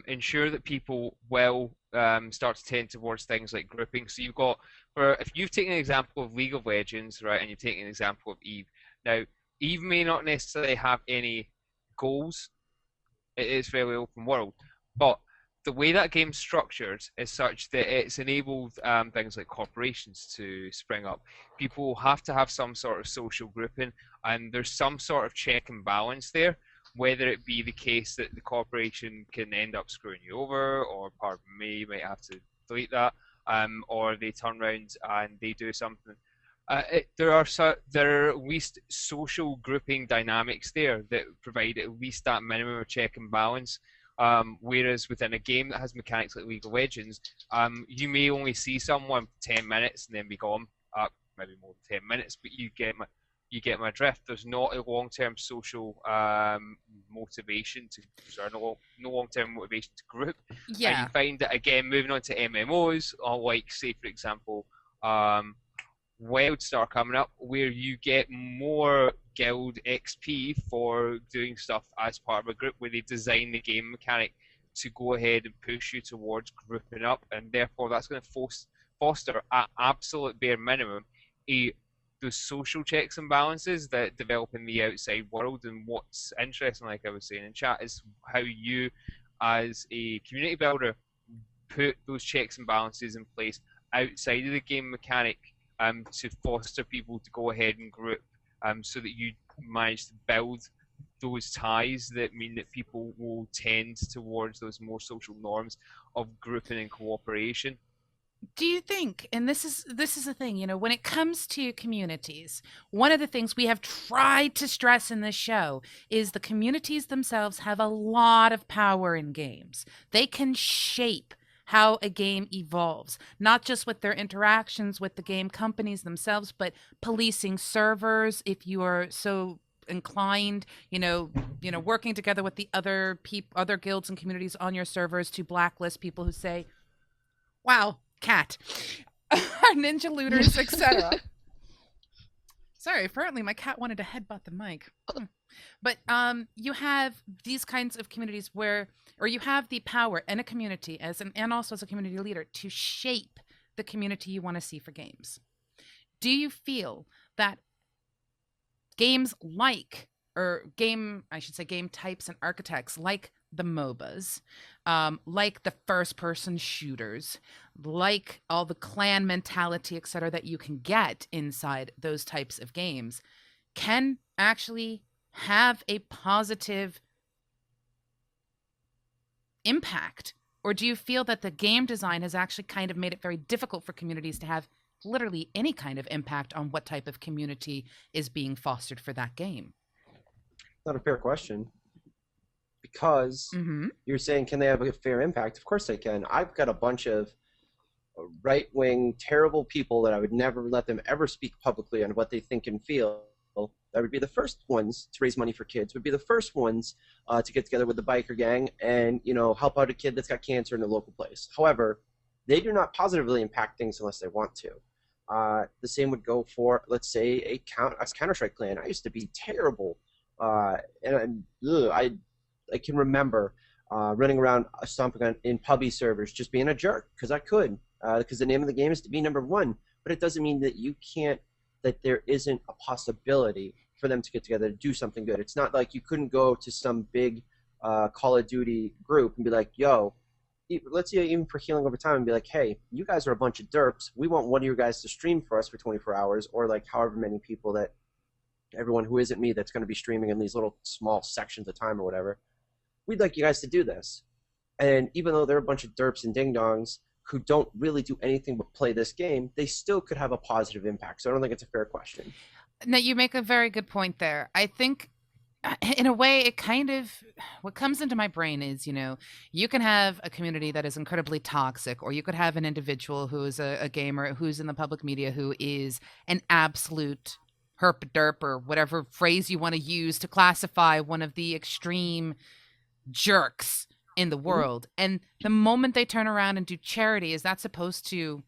B: ensure that people will start to tend towards things like grouping. So you've got, if you've taken an example of League of Legends, right, and you've taken an example of Eve. Now, Eve may not necessarily have any goals. It is fairly open world, but the way that game's structured is such that it's enabled things like corporations to spring up. People have to have some sort of social grouping, and there's some sort of check and balance there, whether it be the case that the corporation can end up screwing you over, or pardon me, you might have to delete that, or they turn around and they do something. There are at least social grouping dynamics there that provide at least that minimum of check and balance. Whereas within a game that has mechanics like League of Legends, you may only see someone for 10 minutes and then be gone, maybe more than 10 minutes, but you get my drift. There's not a long-term social motivation no long-term motivation to group.
A: Yeah.
B: And you find that, again, moving on to MMOs, like, say, for example, Wildstar coming up, where you get more guild XP for doing stuff as part of a group, where they design the game mechanic to go ahead and push you towards grouping up, and therefore that's going to foster at absolute bare minimum those social checks and balances that develop in the outside world. And what's interesting, like I was saying in chat, is how you as a community builder put those checks and balances in place outside of the game mechanic to foster people to go ahead and group, so that you manage to build those ties that mean that people will tend towards those more social norms of grouping and cooperation.
A: Do you think, and this is the thing, when it comes to communities, one of the things we have tried to stress in this show is the communities themselves have a lot of power in games. They can shape how a game evolves, not just with their interactions with the game companies themselves, but policing servers if you are so inclined, working together with the other guilds and communities on your servers to blacklist people who say, wow, cat, are ninja looters, etc. Sorry, apparently my cat wanted to headbutt the mic. But you have these kinds of communities or you have the power in a community and also as a community leader to shape the community you want to see for games. Do you feel that games game types and architects like the MOBAs, like the first-person shooters, like all the clan mentality, etc., that you can get inside those types of games, can actually have a positive impact? Or do you feel that the game design has actually kind of made it very difficult for communities to have literally any kind of impact on what type of community is being fostered for that game?
C: Not a fair question. Because you're saying, can they have a fair impact? Of course they can. I've got a bunch of right-wing, terrible people that I would never let them ever speak publicly on what they think and feel. That would be the first ones to raise money for kids, would be the first ones to get together with the biker gang and, help out a kid that's got cancer in a local place. However, they do not positively impact things unless they want to. The same would go for, let's say, a Counter-Strike clan. I used to be terrible. I can remember running around stomping in pubby servers, just being a jerk because I could. Because the name of the game is to be number one. But it doesn't mean that that there isn't a possibility for them to get together to do something good. It's not like you couldn't go to some big Call of Duty group and be like, yo, let's say even for healing over time and be like, hey, you guys are a bunch of derps. We want one of you guys to stream for us for 24 hours or like however many people that everyone who isn't me that's going to be streaming in these little small sections of time or whatever. We'd like you guys to do this. And even though they're a bunch of derps and ding-dongs who don't really do anything but play this game, they still could have a positive impact. So I don't think it's a fair question.
A: No, you make a very good point there. I think in a way, it kind of, what comes into my brain is, you can have a community that is incredibly toxic, or you could have an individual who is a gamer who's in the public media who is an absolute herp derp, or whatever phrase you want to use to classify one of the extreme jerks in the world. And the moment they turn around and do charity, is that supposed to,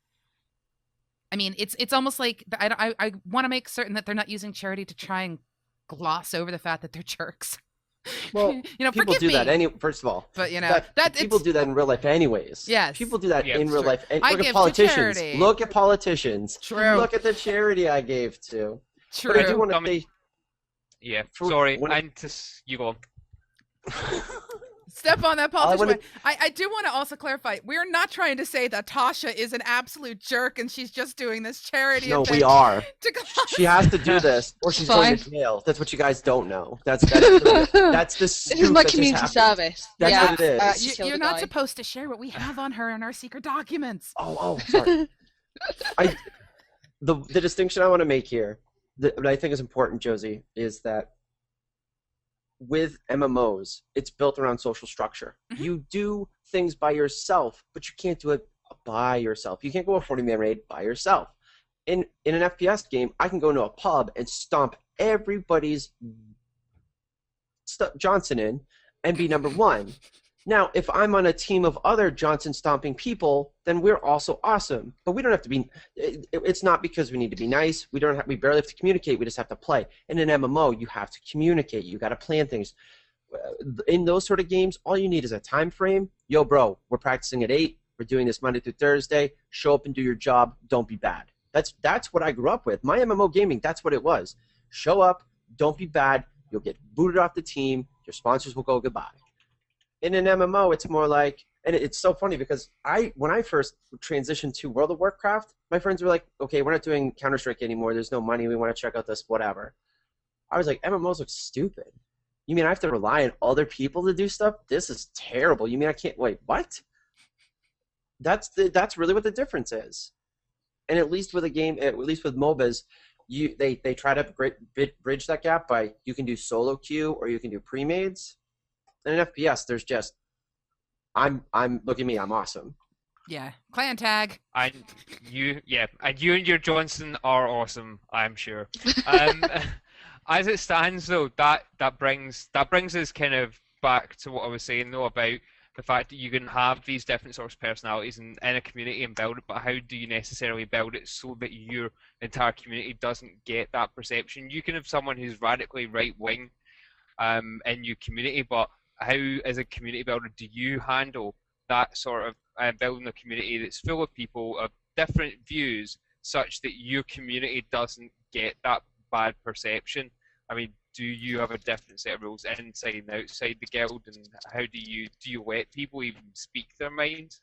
A: I mean, it's almost like I want to make certain that they're not using charity to try and gloss over the fact that they're jerks.
C: Well, people do that first of all.
A: But
C: people do that in real life anyways.
A: Yes.
C: People do that in real life.
A: I
C: Look
A: give
C: at
A: to
C: politicians.
A: charity.
C: Look at politicians.
A: True.
C: Look at the charity I gave to.
A: True.
C: But I do want to say.
B: Yeah. Sorry. You go on.
A: Step on that politician. I do want to also clarify, we're not trying to say that Tasha is an absolute jerk and she's just doing this charity
C: No,
A: event.
C: we are.
A: She
C: She has to do this, or she's going to jail. That's what you guys don't know. That's the scoop.
D: This is my
C: that just
D: community
C: happened.
D: service.
C: That's
D: yeah.
C: what it is.
A: You're not supposed to share what we have on her in our secret documents.
C: Oh, sorry. The distinction I want to make here, that I think is important, Josie, is that with MMOs, it's built around social structure.
A: Mm-hmm.
C: You do things by yourself, but you can't do it by yourself. You can't go a 40-man raid by yourself. In an FPS game, I can go into a pub and stomp everybody's Johnson in and be number one. Now, if I'm on a team of other Johnson stomping people, then we're also awesome. But we don't have to be. It's not because we need to be nice. We barely have to communicate. We just have to play. In an MMO, you have to communicate. You got to plan things. In those sort of games, all you need is a time frame. Yo, bro, we're practicing at 8. We're doing this Monday through Thursday. Show up and do your job. Don't be bad. That's what I grew up with. My MMO gaming, that's what it was. Show up. Don't be bad. You'll get booted off the team. Your sponsors will go goodbye. In an MMO, it's more like, and it's so funny because when I first transitioned to World of Warcraft, my friends were like, okay, we're not doing Counter-Strike anymore. There's no money. We want to check out this, whatever. I was like, MMOs look stupid. You mean I have to rely on other people to do stuff? This is terrible. You mean I can't, wait, what? That's really what the difference is. And at least with a game, at least with MOBAs, they try to bridge that gap by you can do solo queue or you can do pre-mades. In an FPS, there's just, look at me, I'm awesome.
A: Yeah, clan tag.
B: And you and your Johnson are awesome, I'm sure. As it stands, though, that brings us kind of back to what I was saying, though, about the fact that you can have these different sorts of personalities in a community and build it, but how do you necessarily build it so that your entire community doesn't get that perception? You can have someone who's radically right-wing in your community, but how, as a community builder, do you handle that sort of building a community that's full of people of different views such that your community doesn't get that bad perception? I mean, do you have a different set of rules inside and outside the guild, and how do you let people even speak their minds?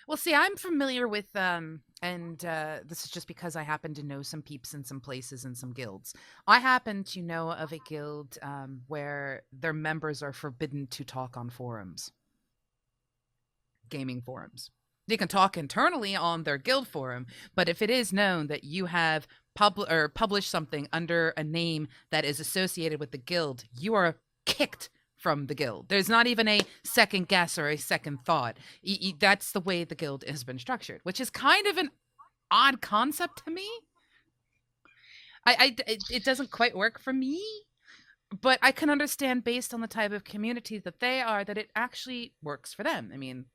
A: Well, see, I'm familiar with, this is just because I happen to know some peeps in some places and some guilds. I happen to know of a guild where their members are forbidden to talk on forums, gaming forums. They can talk internally on their guild forum, but if it is known that you have published something under a name that is associated with the guild, you are kicked from the guild. There's not even a second guess or a second thought. That's the way the guild has been structured, which is kind of an odd concept to me. It doesn't quite work for me, but I can understand based on the type of community that they are, that it actually works for them. I mean,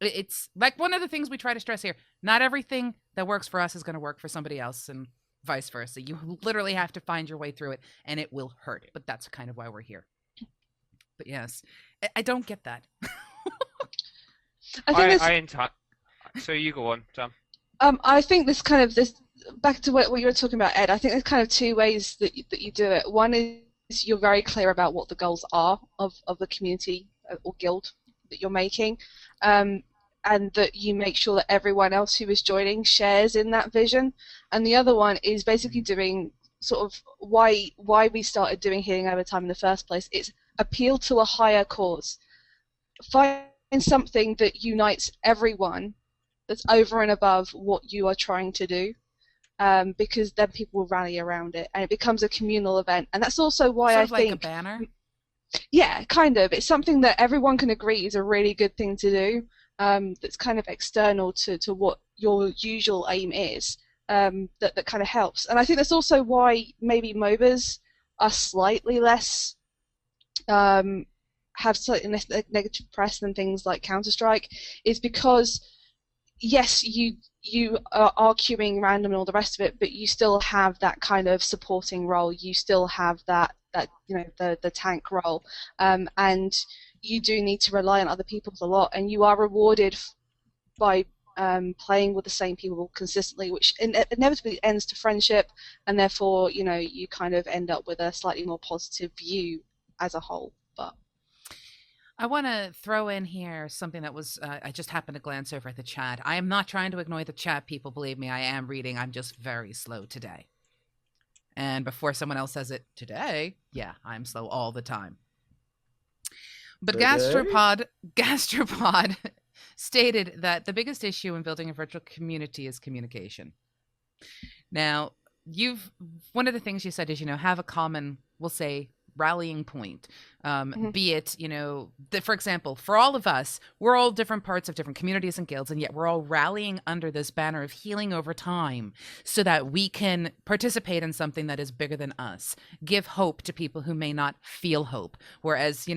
A: it's like one of the things we try to stress here. Not everything that works for us is going to work for somebody else, and vice versa. You literally have to find your way through it, and it will hurt. But that's kind of why we're here. But yes, I don't get that.
B: So you go on, Sam.
D: I think this back to what you were talking about, Ed. I think there's kind of two ways that you do it. One is you're very clear about what the goals are of the community or guild that you're making, and that you make sure that everyone else who is joining shares in that vision. And the other one is basically doing sort of why we started doing healing over time in the first place. It's appeal to a higher cause. Find something that unites everyone that's over and above what you are trying to do. Because then people will rally around it, and it becomes a communal event. And that's also why
A: Sort
D: I
A: of like a
D: think,
A: banner.
D: yeah, kind of. It's something that everyone can agree is a really good thing to do. That's kind of external to what your usual aim is. That kind of helps. And I think that's also why maybe MOBAs are slightly less have slightly less negative press than things like Counter-Strike, is because yes, you are queuing random and all the rest of it, but you still have that kind of supporting role. You still have that the tank role, and you do need to rely on other people a lot, and you are rewarded by playing with the same people consistently, which inevitably ends to friendship, and therefore you kind of end up with a slightly more positive view as a whole. But
A: I want to throw in here something that was, I just happened to glance over at the chat. I am not trying to ignore the chat, people. Believe me, I am reading. I'm just very slow today. And before someone else says it, today, yeah, I'm slow all the time. But
C: Today?
A: Gastropod stated that the biggest issue in building a virtual community is communication. Now, one of the things you said is, have a common, we'll say, rallying point, be it, for example, for all of us, we're all different parts of different communities and guilds, and yet we're all rallying under this banner of healing over time so that we can participate in something that is bigger than us, give hope to people who may not feel hope. Whereas,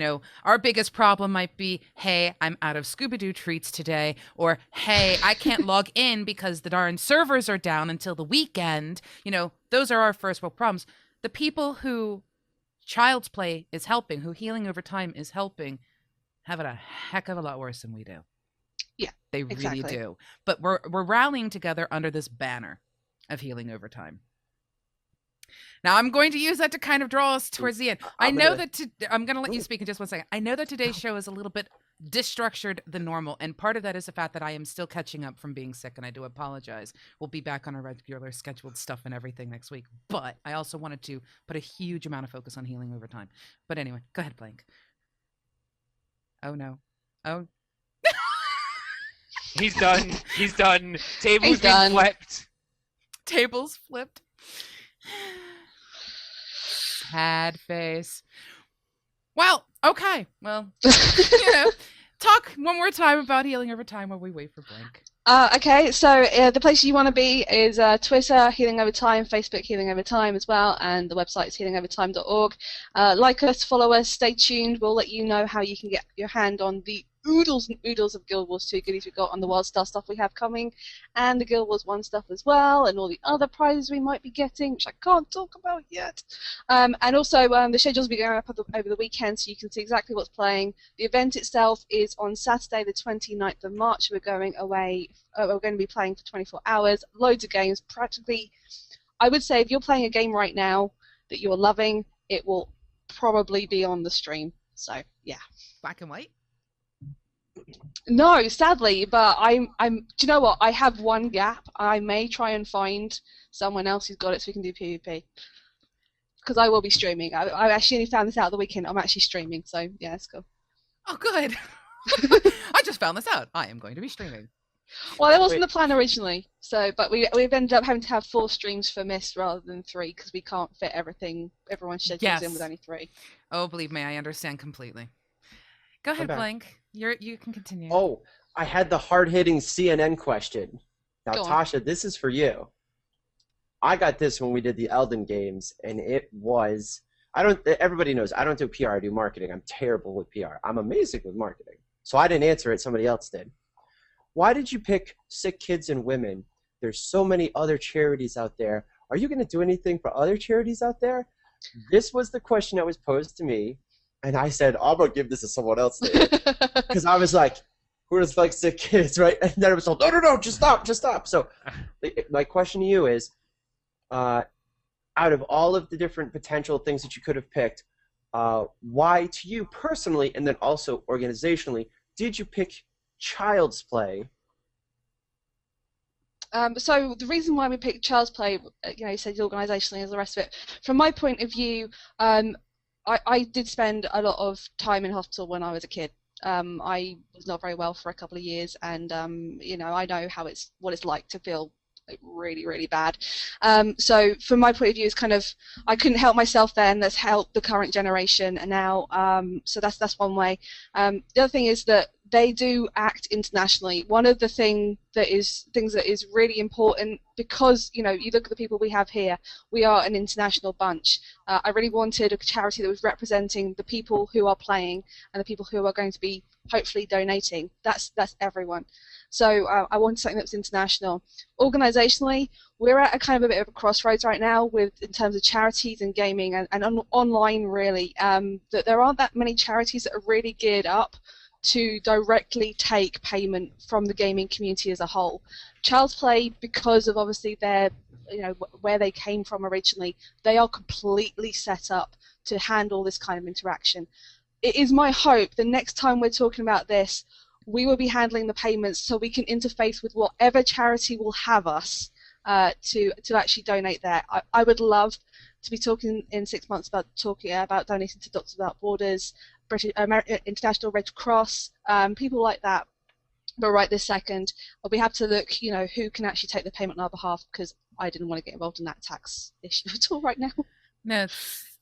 A: our biggest problem might be, hey, I'm out of Scooby-Doo treats today, or hey, I can't log in because the darn servers are down until the weekend. Those are our first world problems. The people who Child's Play is helping, who healing over time is helping, have it a heck of a lot worse than we do.
D: yeah,
A: They really
D: exactly.
A: do. But we're rallying together under this banner of healing over time. Now I'm going to use that to kind of draw us towards the end. I'm going to let you speak in just one second. I know that today's show is a little bit destructured than normal, and part of that is the fact that I am still catching up from being sick, and I do apologize. We'll be back on our regular scheduled stuff and everything next week, but I also wanted to put a huge amount of focus on healing over time. But anyway, go ahead, Blank. Oh no. Oh.
B: He's done. He's done. Table's
D: He's
B: been
D: done.
B: flipped.
A: Tables flipped. Sad face. Well, okay. Well, talk one more time about healing over time while we wait for Blank.
D: Okay, so the place you want to be is Twitter, Healing Over Time, Facebook, Healing Over Time as well, and the website is healingovertime.org. Like us, follow us, stay tuned. We'll let you know how you can get your hand on the oodles and oodles of Guild Wars 2 goodies we've got on the Wild Star stuff we have coming, and the Guild Wars 1 stuff as well, and all the other prizes we might be getting, which I can't talk about yet. And also, the schedules will be going up over the weekend, so you can see exactly what's playing. The event itself is on Saturday, the 29th of March. We're going away. We're going to be playing for 24 hours, loads of games. Practically, I would say if you're playing a game right now that you're loving, it will probably be on the stream. So, yeah.
A: Black and white?
D: No, sadly, but do you know what? I have one gap. I may try and find someone else who's got it so we can do PvP. Because I will be streaming. I actually only found this out the weekend. I'm actually streaming, so yeah, it's cool.
A: Oh, good. I just found this out. I am going to be streaming.
D: Well, that wasn't the plan originally. So, but we've ended up having to have 4 streams for Mist rather than 3 because we can't fit everyone's schedules in with only 3.
A: Oh, believe me, I understand completely. Go ahead,
C: back.
A: Blank. You can continue.
C: Oh, I had the hard-hitting CNN question. Now,
D: Go on.
C: Tasha, this is for you. I got this when we did the Elden games, and it was... everybody knows, I don't do PR, I do marketing. I'm terrible with PR. I'm amazing with marketing. So I didn't answer it, somebody else did. Why did you pick sick kids and women? There's so many other charities out there. Are you going to do anything for other charities out there? This was the question that was posed to me, and I said, I'm going to give this to someone else. Because I was like, who does like sick kids, right? And then it was told, no, just stop. So my question to you is, I out of all of the different potential things that you could have picked, why to you personally, and then also organizationally, did you pick Child's Play?
D: So the reason why we picked Child's Play, you said organisationally and the rest of it. From my point of view, I did spend a lot of time in hospital when I was a kid. I was not very well for a couple of years, and I know what it's like to feel like really, really bad. So from my point of view, it's kind of I couldn't help myself then. Let's help the current generation and now. So that's one way. The other thing is that they do act internationally. One of the things that is really important, because you look at the people we have here, we are an international bunch. I really wanted a charity that was representing the people who are playing and the people who are going to be hopefully donating. That's everyone. So I wanted something that was international. Organisationally, we're at a kind of a bit of a crossroads right now in terms of charities and gaming and online really. That there aren't that many charities that are really geared up to directly take payment from the gaming community as a whole. Child's Play, because of obviously their, where they came from originally, they are completely set up to handle this kind of interaction. It is my hope the next time we're talking about this, we will be handling the payments so we can interface with whatever charity will have us to actually donate there. I would love to be talking in 6 months about donating to Doctors Without Borders, International Red Cross, people like that. But right this second, we have to look, who can actually take the payment on our behalf, because I didn't want to get involved in that tax issue at all right now.
A: No,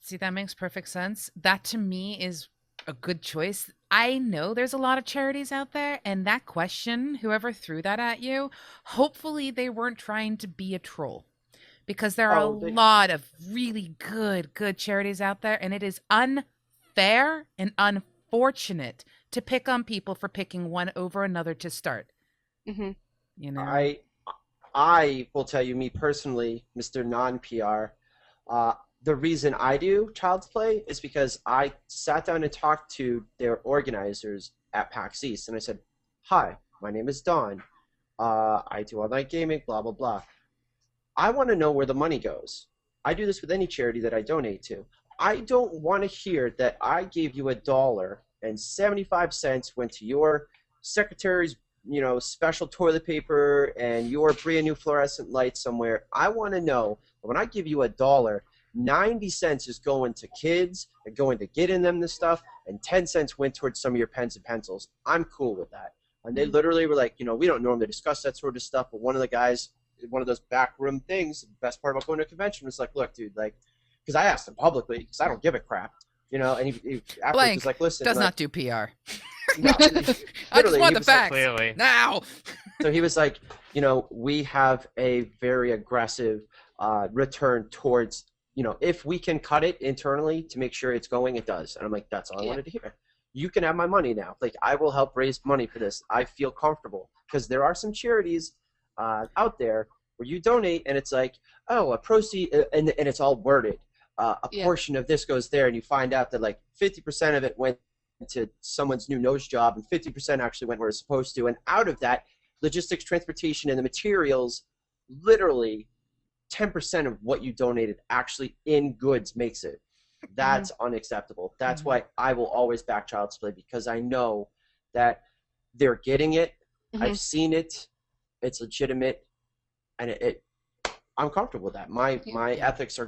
A: see, that makes perfect sense. That to me is a good choice. I know there's a lot of charities out there, and that question, whoever threw that at you, hopefully they weren't trying to be a troll, because there are a lot of really good charities out there, and it is unfair and unfortunate to pick on people for picking one over another to start.
D: Mm-hmm.
C: I will tell you, me personally, Mr. Non-PR, the reason I do Child's Play is because I sat down and talked to their organizers at PAX East, and I said, "Hi, my name is Don. I do online gaming, blah, blah, blah. I want to know where the money goes. I do this with any charity that I donate to. I don't want to hear that I gave you $1.75 went to your secretary's, special toilet paper and your brand new fluorescent light somewhere. I want to know when I give you $1, 90 cents is going to kids and going to getting them this stuff, and 10 cents went towards some of your pens and pencils. I'm cool with that." And they literally were like, we don't normally discuss that sort of stuff, but one of the guys, one of those backroom things, the best part about going to a convention was like, "Look, dude, because I asked him publicly, because I don't give a crap, and he afterwards was like, "Listen,
A: does not do PR.
C: No,
A: I just want the facts
B: clearly.
A: now."
C: So he was like, we have a very aggressive return towards, if we can cut it internally to make sure it's going, it does. And I'm like, that's all I wanted to hear. You can have my money now. I will help raise money for this. I feel comfortable, because there are some charities out there where you donate and it's like, oh, a proceed, and it's all worded. A portion of this goes there, and you find out that 50% of it went to someone's new nose job, and 50% actually went where it's supposed to. And out of that, logistics, transportation, and the materials, literally 10% of what you donated actually in goods makes it. That's unacceptable. That's why I will always back Child's Play, because I know that they're getting it. I've seen it. It's legitimate, and I'm comfortable with that. My ethics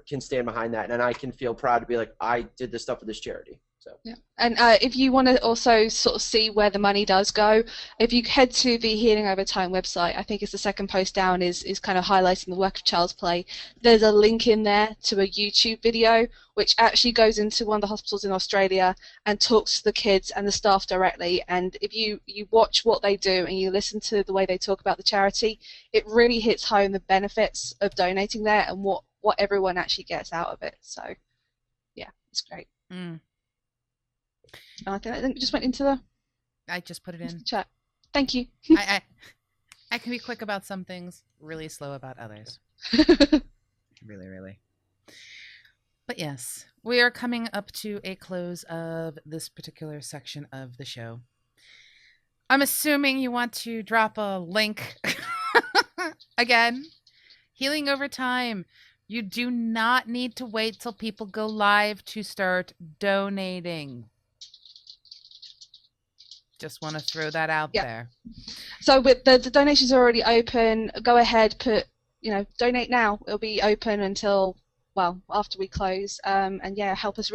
C: can stand behind that, and I can feel proud to be like, I did this stuff for this charity. So.
D: Yeah. And if you want to also sort of see where the money does go, if you head to the Healing Over Time website, I think it's the second post down is kind of highlighting the work of Child's Play. There's a link in there to a YouTube video which actually goes into one of the hospitals in Australia and talks to the kids and the staff directly. And if you watch what they do and you listen to the way they talk about the charity, it really hits home the benefits of donating there and what everyone actually gets out of it. So, yeah, it's great. I think it just went into the.
A: I just put it in
D: chat. Thank you.
A: I can be quick about some things, really slow about others. Really, really. But yes, we are coming up to a close of this particular section of the show. I'm assuming you want to drop a link again. Healing Over Time. You do not need to wait till people go live to start donating. Just want to throw that out there.
D: So with the donations are already open. Go ahead, donate now. It'll be open until, well, after we close. And yeah, help us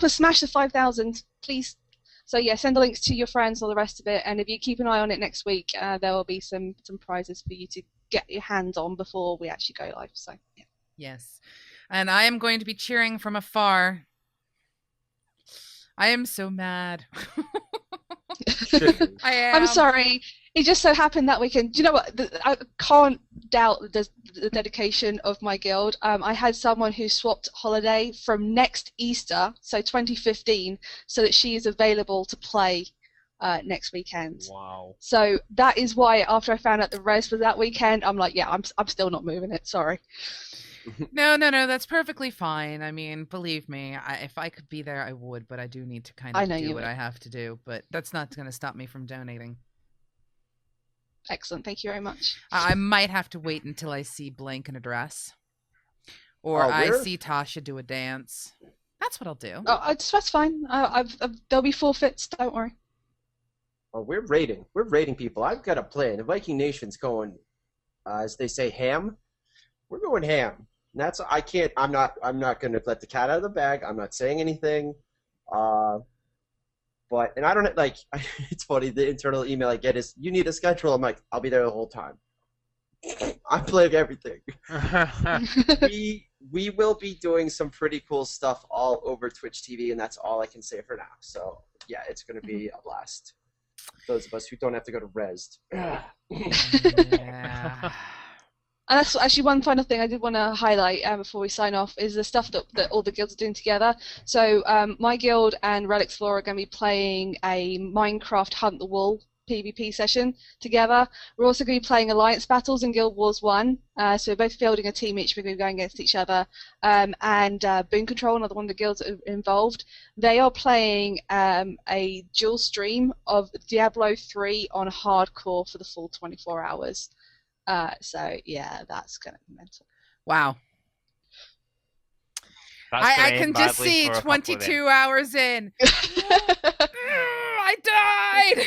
D: smash the 5,000, please. So yeah, send the links to your friends, all the rest of it. And if you keep an eye on it next week, there will be some prizes for you to get your hands on before we actually go live. So yeah.
A: Yes. And I am going to be cheering from afar. I am so mad. I am.
D: I'm sorry. It just so happened that weekend. Do you know what? I can't doubt the dedication of my guild. I had someone who swapped holiday from next Easter, so 2015, so that she is available to play next weekend.
B: Wow.
D: So that is why after I found out the res was that weekend, I'm like, yeah, I'm still not moving it. Sorry.
A: No, that's perfectly fine. I mean, believe me, if I could be there, I would, but I do need to kind of do what I have to do. But that's not going to stop me from donating.
D: Excellent. Thank you very much.
A: I might have to wait until I see Blank in a dress. Or I see Tasha do a dance. That's what I'll do.
D: Oh, that's fine. There'll be forfeits. Don't worry.
C: Oh, we're raiding. We're raiding people. I've got a plan. The Viking Nation's going, as they say, ham. We're going ham. And that's I'm not gonna let the cat out of the bag. I'm not saying anything. But I don't like. It's funny. The internal email I get is, "You need a schedule." I'm like, "I'll be there the whole time." I'm playing everything. we will be doing some pretty cool stuff all over Twitch TV, and that's all I can say for now. So yeah, it's gonna be a blast. Those of us who don't have to go to Res.
A: Yeah.
D: And that's actually one final thing I did want to highlight before we sign off is the stuff that all the guilds are doing together. So my guild and Red Explorer are going to be playing a Minecraft Hunt the Wool PvP session together. We're also going to be playing Alliance Battles in Guild Wars 1. So we're both fielding a team each. We're going to be going against each other. And Boon Control, another one of the guilds that are involved, they are playing a dual stream of Diablo 3 on hardcore for the full 24 hours. So yeah, that's gonna be mental.
A: Wow. I can just see 22 hours in. I died.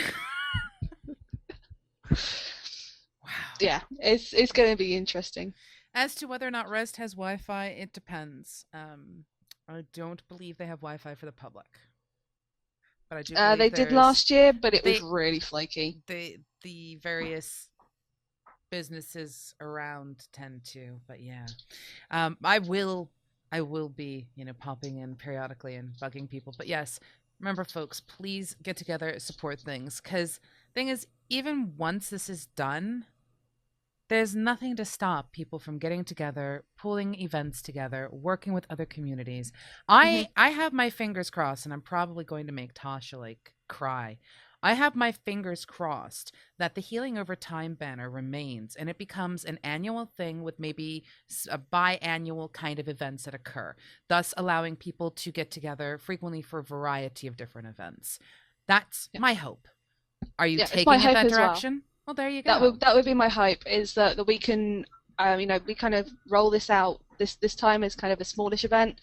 A: Wow.
D: Yeah, it's gonna be interesting.
A: As to whether or not Rest has Wi-Fi, it depends. I don't believe they have Wi-Fi for the public, but I do.
D: They did last year, but it was really flaky.
A: The various businesses around tend to, but yeah, I will be popping in periodically and bugging people. But yes, remember folks, please get together, support things, because thing is, even once this is done, there's nothing to stop people from getting together, pulling events together, working with other communities. I have my fingers crossed, and I'm probably going to make Tasha cry. I have my fingers crossed that the Healing Over Time banner remains and it becomes an annual thing with maybe a biannual kind of events that occur, thus allowing people to get together frequently for a variety of different events. That's my hope. Are you taking it that direction? Well, there you go.
D: That would be my hope, is that we can, we kind of roll this out this time as kind of a smallish event.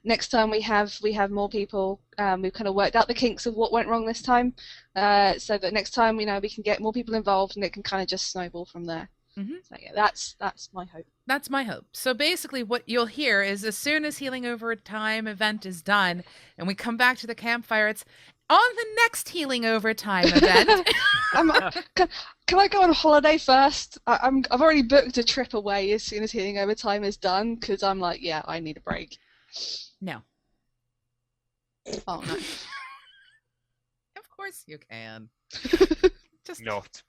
D: Next time we have more people. We've kind of worked out the kinks of what went wrong this time, so that next time we can get more people involved and it can kind of just snowball from there. So yeah, that's my hope. That's my hope.
A: So basically what you'll hear is, as soon as Healing Over Time event is done and we come back to the campfire, it's on the next Healing Over Time event.
D: Can I go on holiday first? I've already booked a trip away as soon as Healing Over Time is done, because I'm like, yeah, I need a break.
A: No.
D: Oh no.
A: Of course you can.
B: Just not.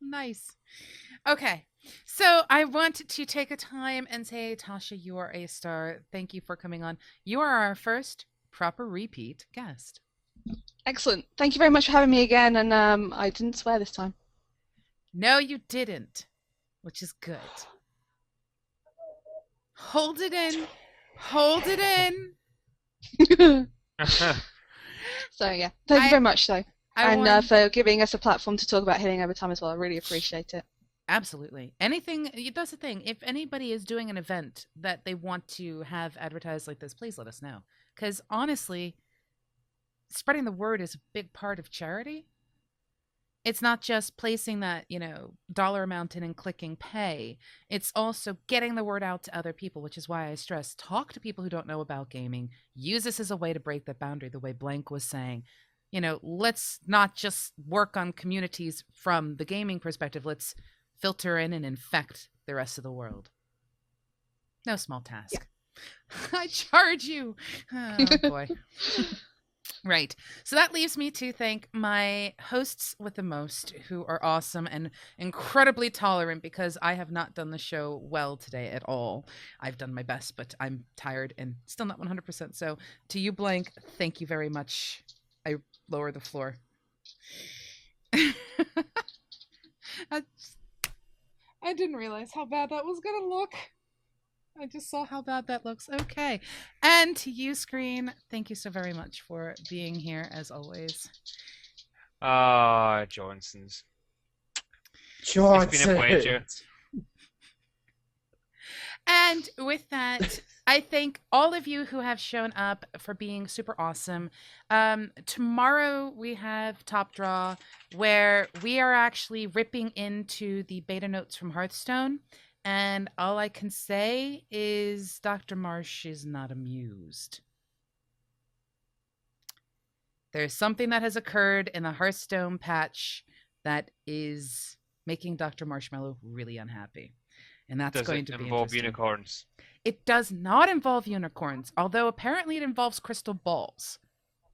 A: Nice. Okay. So I want to take a time and say, Tasha, you are a star. Thank you for coming on. You are our first proper repeat guest.
D: Excellent. Thank you very much for having me again, and I didn't swear this time.
A: No, you didn't, which is good. Hold it in. Hold it in.
D: So yeah, thank you very much, though, and for giving us a platform to talk about Healing Over Time as well. I really appreciate it.
A: Absolutely. Anything, that's the thing. If anybody is doing an event that they want to have advertised like this, please let us know. Because honestly, spreading the word is a big part of charity. It's not just placing that, dollar amount in and clicking pay. It's also getting the word out to other people, which is why I stress talk to people who don't know about gaming. Use this as a way to break that boundary, the way Blank was saying. Let's not just work on communities from the gaming perspective. Let's filter in and infect the rest of the world. No small task. Yeah. I charge you. Oh, boy. Right. So that leaves me to thank my hosts with the most, who are awesome and incredibly tolerant, because I have not done the show well today at all. I've done my best, but I'm tired and still not 100%. So to you, Blank, thank you very much. I lower the floor. I didn't realize how bad that was going to look. I just saw how bad that looks. Okay. And to you, Screen, thank you so very much for being here, as always.
B: Johnson's.
C: Johnson.
B: It's been a pleasure.
A: And with that, I thank all of you who have shown up for being super awesome. Tomorrow we have Top Draw, where we are actually ripping into the beta notes from Hearthstone. And all I can say is Dr. Marsh is not amused. There's something that has occurred in the Hearthstone patch that is making Dr. Marshmallow really unhappy. And that's going to be
B: involve
A: interesting.
B: unicorns?
A: It does not involve unicorns, although apparently it involves crystal balls.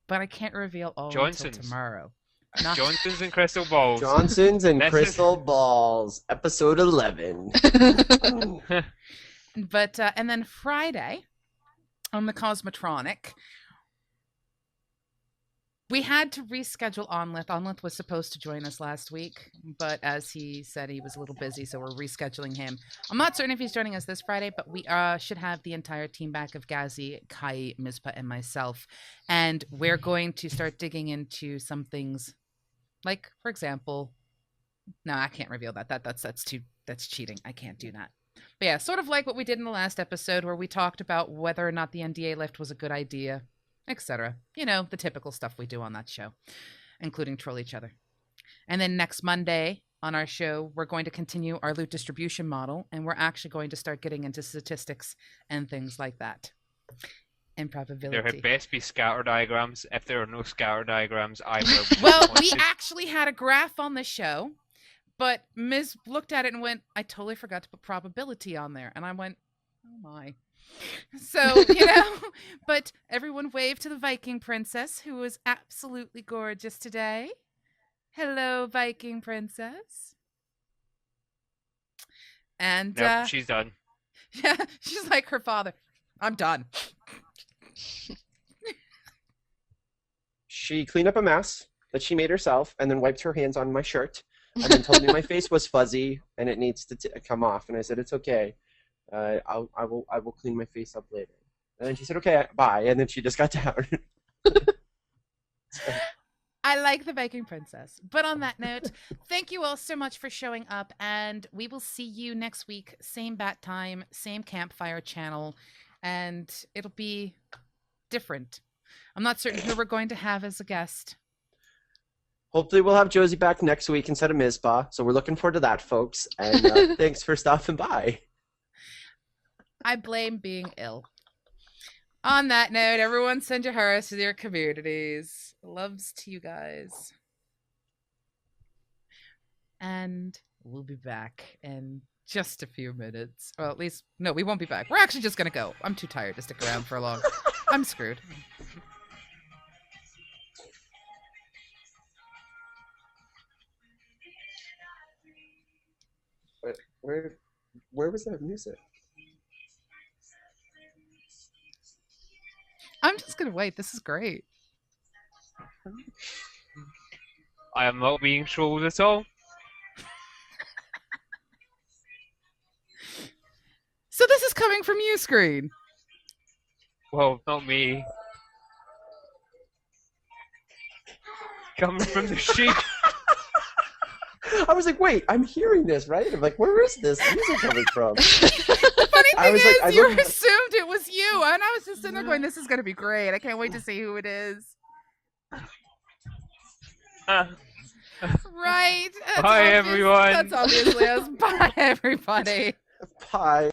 A: But I can't reveal all until tomorrow.
B: Johnson's and crystal balls.
C: Johnson's and crystal balls, episode 11.
A: But and then Friday on the Cosmotronic, we had to reschedule Onlith. Onlith was supposed to join us last week, but as he said, he was a little busy, so we're rescheduling him. I'm not certain if he's joining us this Friday, but we should have the entire team back of Gazi, Kai, Mizpa, and myself. And we're going to start digging into some things, like, for example, no, I can't reveal that. That's cheating. I can't do that. But yeah, sort of like what we did in the last episode, where we talked about whether or not the NDA lift was a good idea, etc. The typical stuff we do on that show, including troll each other. And then next Monday on our show, we're going to continue our loot distribution model, and we're actually going to start getting into statistics and things like that. And probability.
B: There had best be scatter diagrams. If there are no scatter diagrams, I will.
A: Well, we actually had a graph on the show, but Ms. looked at it and went, I totally forgot to put probability on there. And I went, oh my. So, but everyone waved to the Viking princess, who was absolutely gorgeous today. Hello, Viking princess. And
B: yep, she's done.
A: Yeah, she's like her father. I'm done.
C: She cleaned up a mess that she made herself and then wiped her hands on my shirt and then told me my face was fuzzy and it needs to come off. And I said, it's okay. I will clean my face up later. And then she said, okay, bye. And then she just got down.
A: I like the Viking princess. But on that note, thank you all so much for showing up. And we will see you next week. Same bat time, same Campfire channel. And it'll be different. I'm not certain who we're going to have as a guest.
C: Hopefully we'll have Josie back next week instead of Mizpah. So we're looking forward to that, folks. And thanks for stopping by.
A: I blame being ill. On that note, everyone send your hearts to their communities. Loves to you guys. And we'll be back in just a few minutes. Well, at least, no, we won't be back. We're actually just going to go. I'm too tired to stick around for long. I'm screwed.
C: Where was that music?
A: I'm just going to wait. This is great.
B: I am not being trolled at all.
A: So this is coming from you, Screen.
B: Well, not me. Coming from the sheep.
C: I was like, wait, I'm hearing this, right? I'm like, where is this music coming from?
A: The funny
C: I
A: thing
C: was like, I
A: is, you
C: looked-
A: assumed it was you, and I was just sitting there going, "This is going to be great. I can't wait to see who it is." Right. That's
B: Bye,
A: obvious.
B: everyone.
A: That's obviously us. Bye, everybody.
C: Bye.